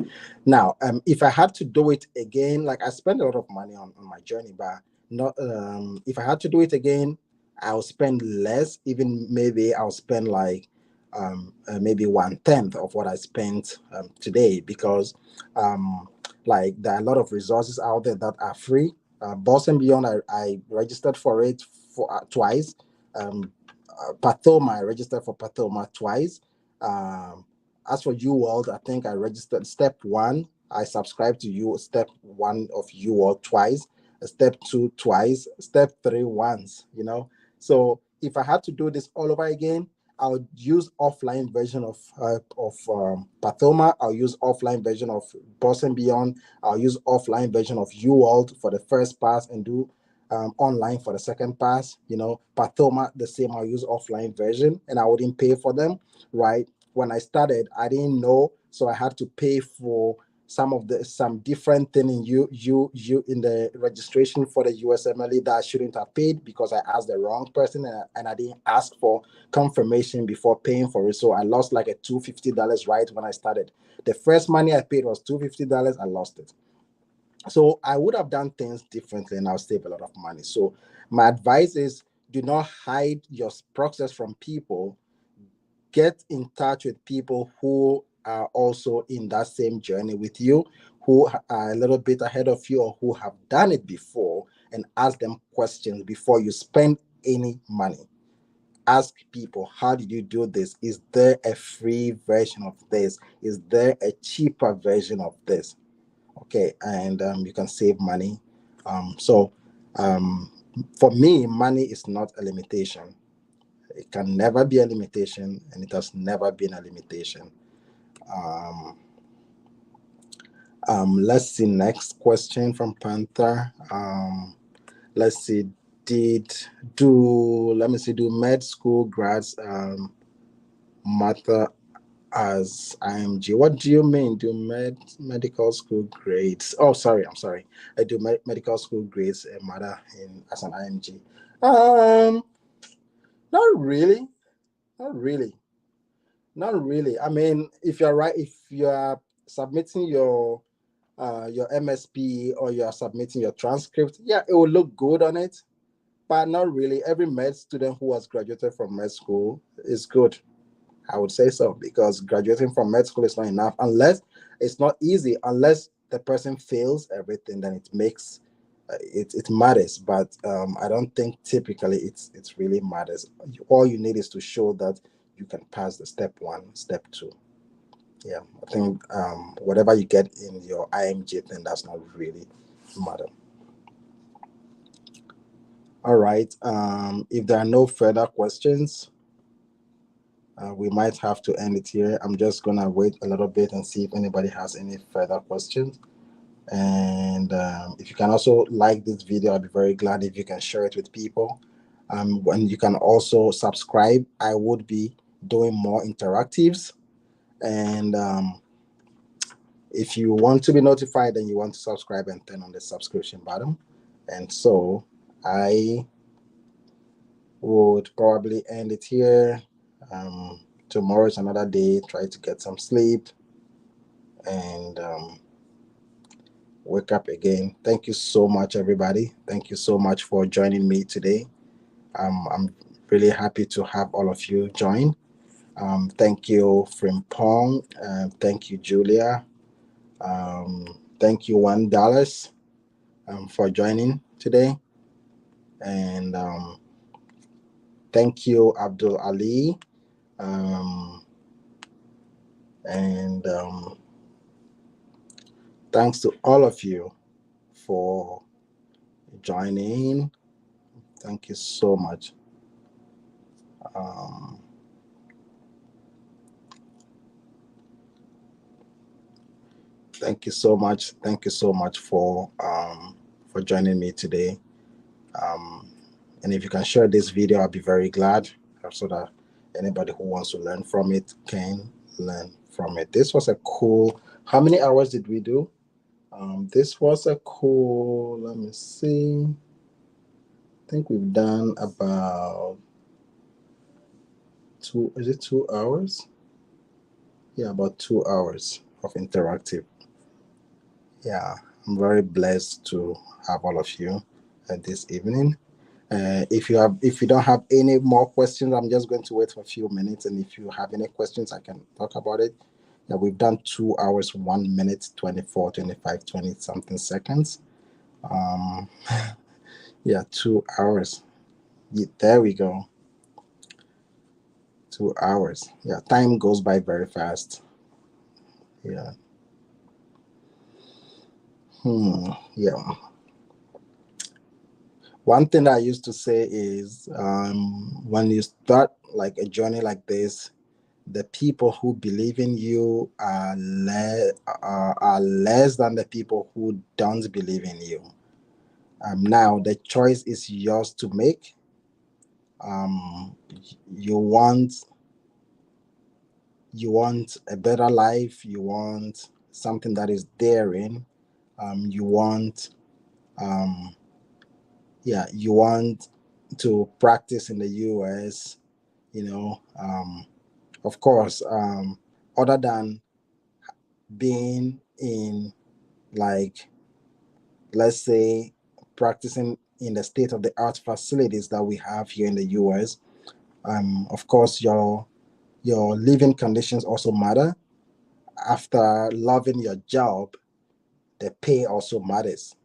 Now, if I had to do it again, like I spent a lot of money on my journey, but not if I had to do it again, I'll spend less. Even maybe I'll spend like maybe 1/10 of what I spent today, because like there are a lot of resources out there that are free. Boss and Beyond, I registered for it for twice. Pathoma, I registered for Pathoma twice. Um, as for UWorld, I think I registered step one. I subscribed to you step one of UWorld twice, step two twice, step three once. So if I had to do this all over again, I would use offline version of Pathoma. I'll use offline version of Boss and Beyond. I'll use offline version of UWorld for the first pass, and do online for the second pass. Pathoma, the same. I'll use offline version, and I wouldn't pay for them, right? When I started, I didn't know, so I had to pay for some different thing in you in the registration for the USMLE that I shouldn't have paid, because I asked the wrong person, and I didn't ask for confirmation before paying for it. So I lost like a $250 right when I started. The first money I paid was $250. I lost it. So I would have done things differently, and I'll save a lot of money. So my advice is, do not hide your process from people. Get in touch with people who are also in that same journey with you, who are a little bit ahead of you, or who have done it before, and ask them questions before you spend any money. Ask people, how did you do this? Is there a free version of this? Is there a cheaper version of this? Okay, and you can save money. So um, for me, money is not a limitation. It can never be a limitation, and it has never been a limitation. Um, Let's see. Next question from Panther. Let's see. Did let me see. Do med school grads matter as IMG? What do you mean? Do medical school grades? Oh, sorry. I'm sorry. I do medical school grades matter in as an IMG. Not really. Not really. Not really. I mean, if you are submitting your MSP or you are submitting your transcript, yeah, it will look good on it, but not really. Every med student who has graduated from med school is good. I would say so because graduating from med school is not enough unless it's not easy. Unless the person fails everything, then it makes it matters. But I don't think typically it's really matters. All you need is to show that you can pass the step one, step two. Yeah, I think whatever you get in your IMG thing does not really matter. All right. If there are no further questions, we might have to end it here. I'm just gonna wait a little bit and see if anybody has any further questions. And if you can also like this video, I'd be very glad if you can share it with people. When you can also subscribe, I would be doing more interactives. And if you want to be notified, then you want to subscribe and turn on the subscription button. And so I would probably end it here. Tomorrow is another day. Try to get some sleep and wake up again. Thank you so much, everybody. Thank you so much for joining me today. I'm really happy to have all of you join. Thank you, Frimpong. Thank you, Julia. Thank you, $1 for joining today. And thank you, Abdul Ali. Um, and thanks to all of you for joining. Thank you so much. Um, thank you so much. Thank you so much for joining me today. Um, and if you can share this video, I'll be very glad so that anybody who wants to learn from it can learn from it. This was a cool. How many hours did we do? This was a cool. Let me see. I think we've done about two. Is it 2 hours? Yeah, about 2 hours of interactive. Yeah, I'm very blessed to have all of you this evening. If you don't have any more questions, I'm just going to wait for a few minutes. And if you have any questions, I can talk about it. Yeah, we've done 2 hours, 1 minute, 24, 25, 20 something seconds. Um, yeah, 2 hours. Yeah, there we go. 2 hours. Yeah, time goes by very fast. Yeah. Yeah. One thing I used to say is when you start like a journey like this, the people who believe in you are less than the people who don't believe in you. Now the choice is yours to make. Um, you want a better life. You want something that is daring. You want um, yeah, you want to practice in the US. You know, of course, other than being in like let's say practicing in the state of the art facilities that we have here in the US. Of course, your living conditions also matter. After loving your job, the pay also matters.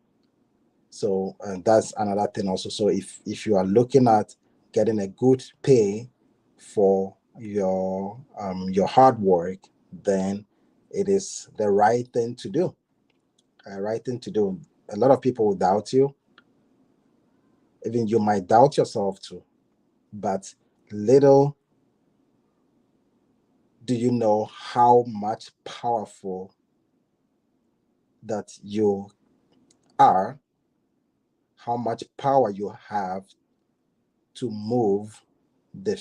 So that's another thing also. So if you are looking at getting a good pay for your hard work, then it is the right thing to do. Right thing to do. A lot of people will doubt you. Even you might doubt yourself too. But little do you know how much powerful that you are, how much power you have to move the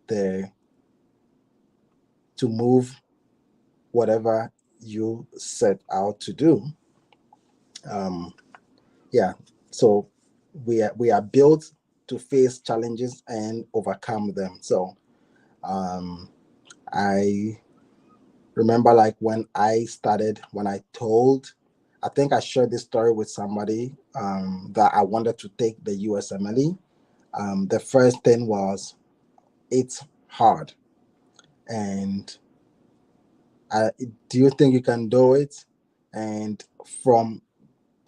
the to move whatever you set out to do. Um, yeah. So we are built to face challenges and overcome them. So um, I remember, like, when I told, I think I shared this story with somebody, that I wanted to take the USMLE. The first thing was, it's hard, and I, do you think you can do it? And from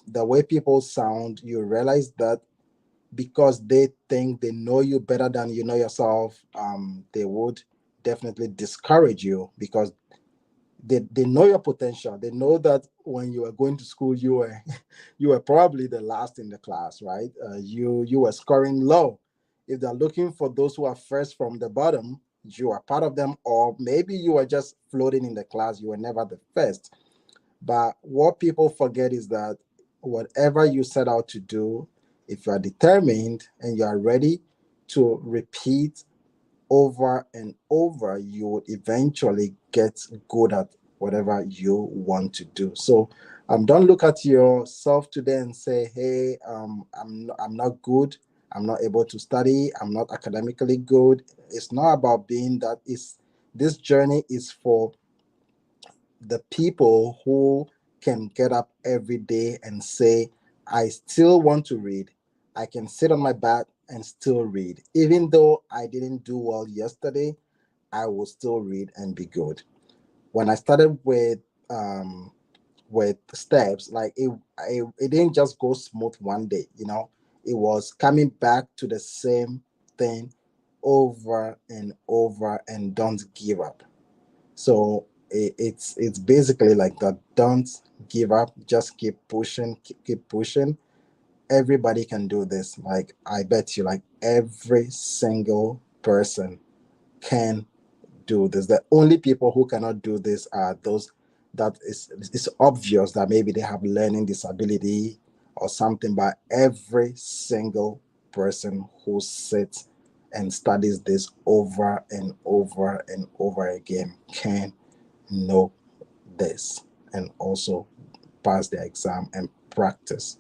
the way people sound, you realize that because they think they know you better than you know yourself, they would definitely discourage you, because they know your potential. They know that when you were going to school, you were you were probably the last in the class, right? You were scoring low. If they're looking for those who are first from the bottom, you are part of them, or maybe you were just floating in the class. You were never the first. But what people forget is that whatever you set out to do, if you are determined and you are ready to repeat over and over, you would eventually get good at whatever you want to do. So don't look at yourself today and say, hey, I'm not good. I'm not able to study. I'm not academically good. It's not about being that. Is This journey is for the people who can get up every day and say, I still want to read. I can sit on my back and still read. Even though I didn't do well yesterday, I will still read and be good. When I started with steps, like it didn't just go smooth one day, it was coming back to the same thing over and over, and don't give up. So it's basically like that. Don't give up. Just keep pushing. Keep pushing. Everybody can do this. Like, I bet you, like, every single person can do this. The only people who cannot do this are those that it's obvious that maybe they have learning disability or something. But every single person who sits and studies this over and over and over again can know this, and also pass the exam and practice.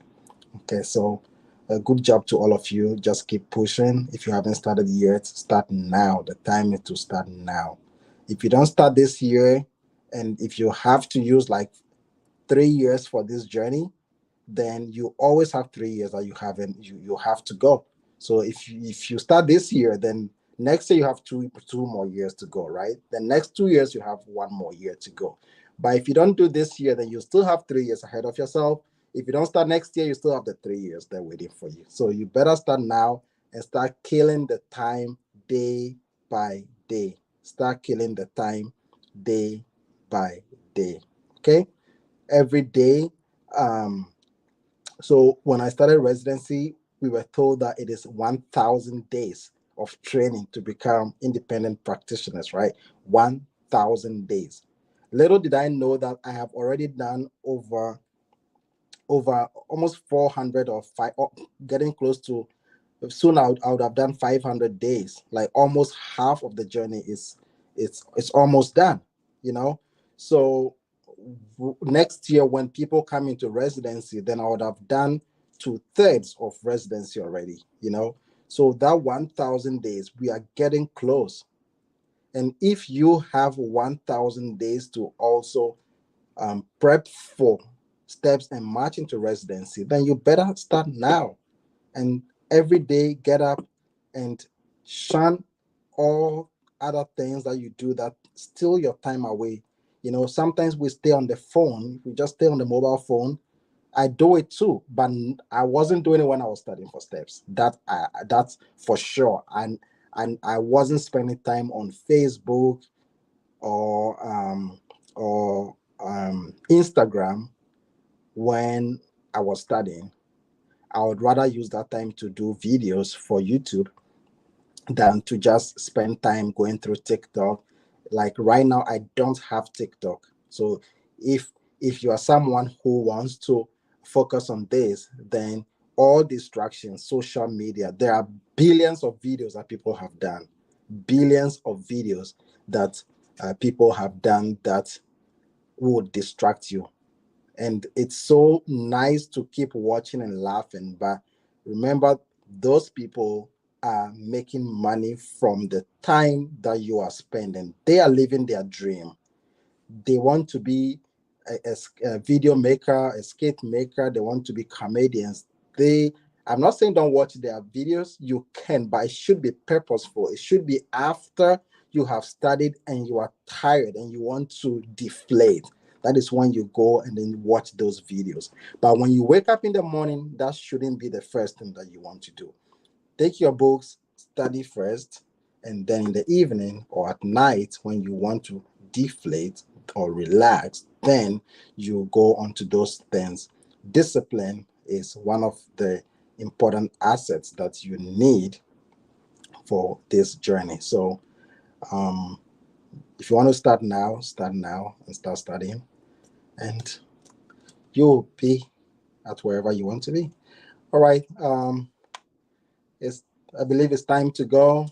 Okay, so a good job to all of you. Just keep pushing. If you haven't started yet, start now. The time is to start now. If you don't start this year, and if you have to use like 3 years for this journey, then you always have 3 years that you have to go. So if you start this year, then next year you have two more years to go, right? The next 2 years you have one more year to go. But if you don't do this year, then you still have 3 years ahead of yourself. If you don't start next year, you still have the 3 years there waiting for you. So you better start now and start killing the time day by day. Start killing the time day by day. Okay? Every day. So when I started residency, we were told that it is 1,000 days of training to become independent practitioners, right? 1,000 days. Little did I know that I have already done over almost 400, or five, or getting close to, soon I would have done 500 days. Like, almost half of the journey is it's almost done, you know. So next year, when people come into residency, then I would have done 2/3 of residency already, you know. So that 1,000 days, we are getting close. And if you have 1,000 days to also prep for steps and march into residency, then you better start now. And every day, get up and shun all other things that you do that steal your time away. Sometimes we stay on the phone, we just stay on the mobile phone. I do it too, but I wasn't doing it when I was studying for steps. That's for sure. And I wasn't spending time on Facebook or Instagram when I was studying. I would rather use that time to do videos for YouTube than to just spend time going through TikTok. Like, right now, I don't have TikTok. So if If you are someone who wants to focus on this, then all distractions, social media, there are billions of videos that people have done, billions of videos that people have done that would distract you. And it's so nice to keep watching and laughing, but remember, those people are making money from the time that you are spending. They are living their dream. They want to be a video maker, a skate maker. They want to be comedians. They, I'm not saying don't watch their videos. You can, but it should be purposeful. It should be after you have studied and you are tired and you want to deflate. That is when you go and then watch those videos. But when you wake up in the morning, that shouldn't be the first thing that you want to do. Take your books, study first, and then in the evening or at night when you want to deflate or relax, then you go on to those things. Discipline is one of the important assets that you need for this journey. So, um, if you want to start now and start studying, and you'll be at wherever you want to be. All right. It's I believe it's time to go.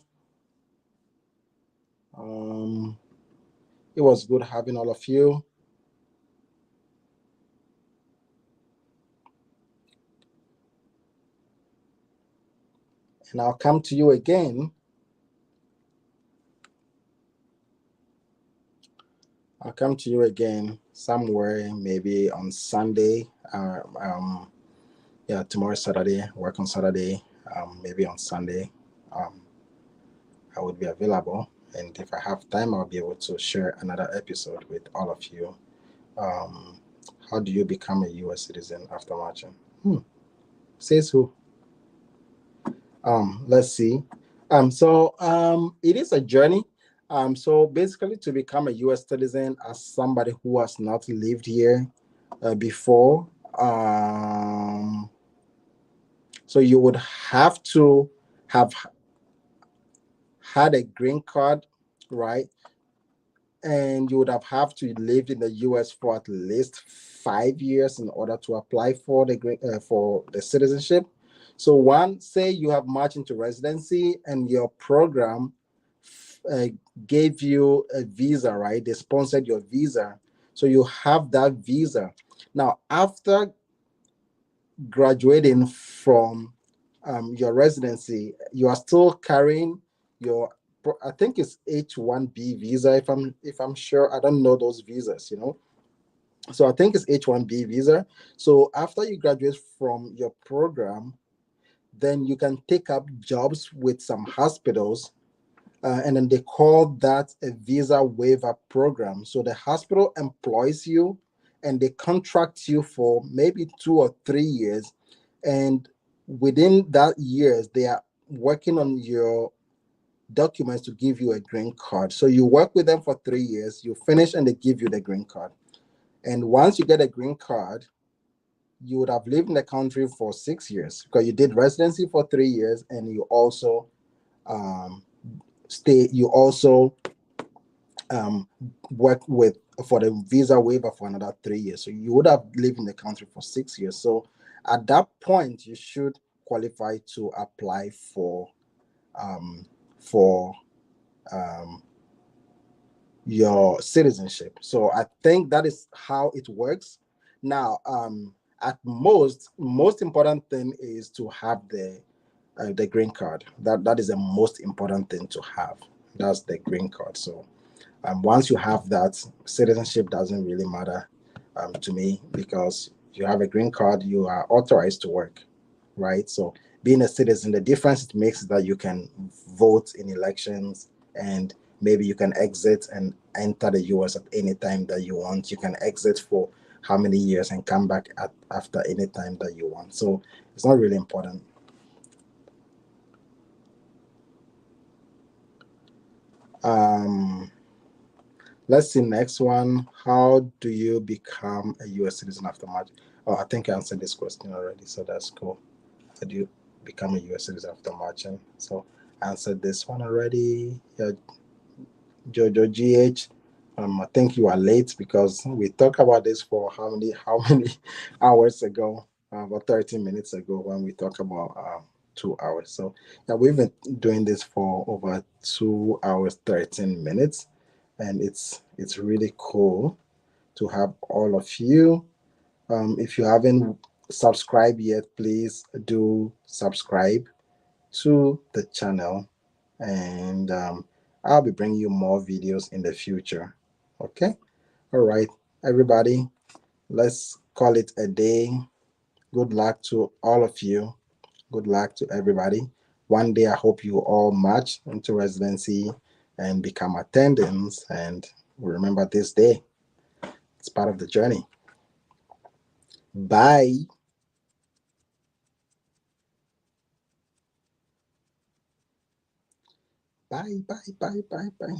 Um, it was good having all of you. And I'll come to you again. I'll come to you again somewhere, maybe on Sunday. Yeah, tomorrow Saturday. Work on Saturday. Maybe on Sunday. Um, I would be available, and if I have time, I'll be able to share another episode with all of you. Um, how do you become a U.S. citizen after marching? Says who? Let's see. It is a journey. So basically, to become a U.S. citizen as somebody who has not lived here before, so you would have to have had a green card, right? And you would have to lived in the U.S. for at least 5 years in order to apply for the citizenship. So, one, say you have marched into residency and your program uh, gave you a visa, right? They sponsored your visa, so you have that visa. Now, after graduating from your residency, you are still carrying your, I think it's H-1B visa, if I'm sure. I don't know those visas, So I think it's H-1B visa. So after you graduate from your program, then you can take up jobs with some hospitals, and then they call that a visa waiver program. So the hospital employs you and they contract you for maybe 2 or 3 years. And within that years, they are working on your documents to give you a green card. So you work with them for 3 years, you finish, and they give you the green card. And once you get a green card, you would have lived in the country for 6 years because you did residency for 3 years, and you also um, you also um, work with for the visa waiver for another 3 years. So you would have lived in the country for 6 years. So at that point, you should qualify to apply um, for um, your citizenship. So I think that is how it works. Now, at most important thing is to have the green card. That is the most important thing to have. That's the green card. So once you have that, citizenship doesn't really matter to me, because you have a green card, you are authorized to work, right? So being a citizen, the difference it makes is that you can vote in elections, and maybe you can exit and enter the US at any time that you want. You can exit for how many years and come back after any time that you want. So it's not really important. Um, Let's see, next one. How do you become a US citizen after marriage? Oh, I think I answered this question already, so that's cool. How do you become a US citizen after marching? So I answered this one already. Yeah, Jojo GH. I think you are late because we talked about this for how many hours ago? About 30 minutes ago when we talked about 2 hours. So yeah, we've been doing this for over 2 hours 13 minutes, and it's really cool to have all of you. If you haven't subscribed yet, please do subscribe to the channel, and I'll be bringing you more videos in the future. Okay. All right, everybody, let's call it a day. Good luck to all of you. Good luck to everybody. One day, I hope you all march into residency and become attendants. And remember this day, it's part of the journey. Bye. Bye, bye, bye, bye, bye.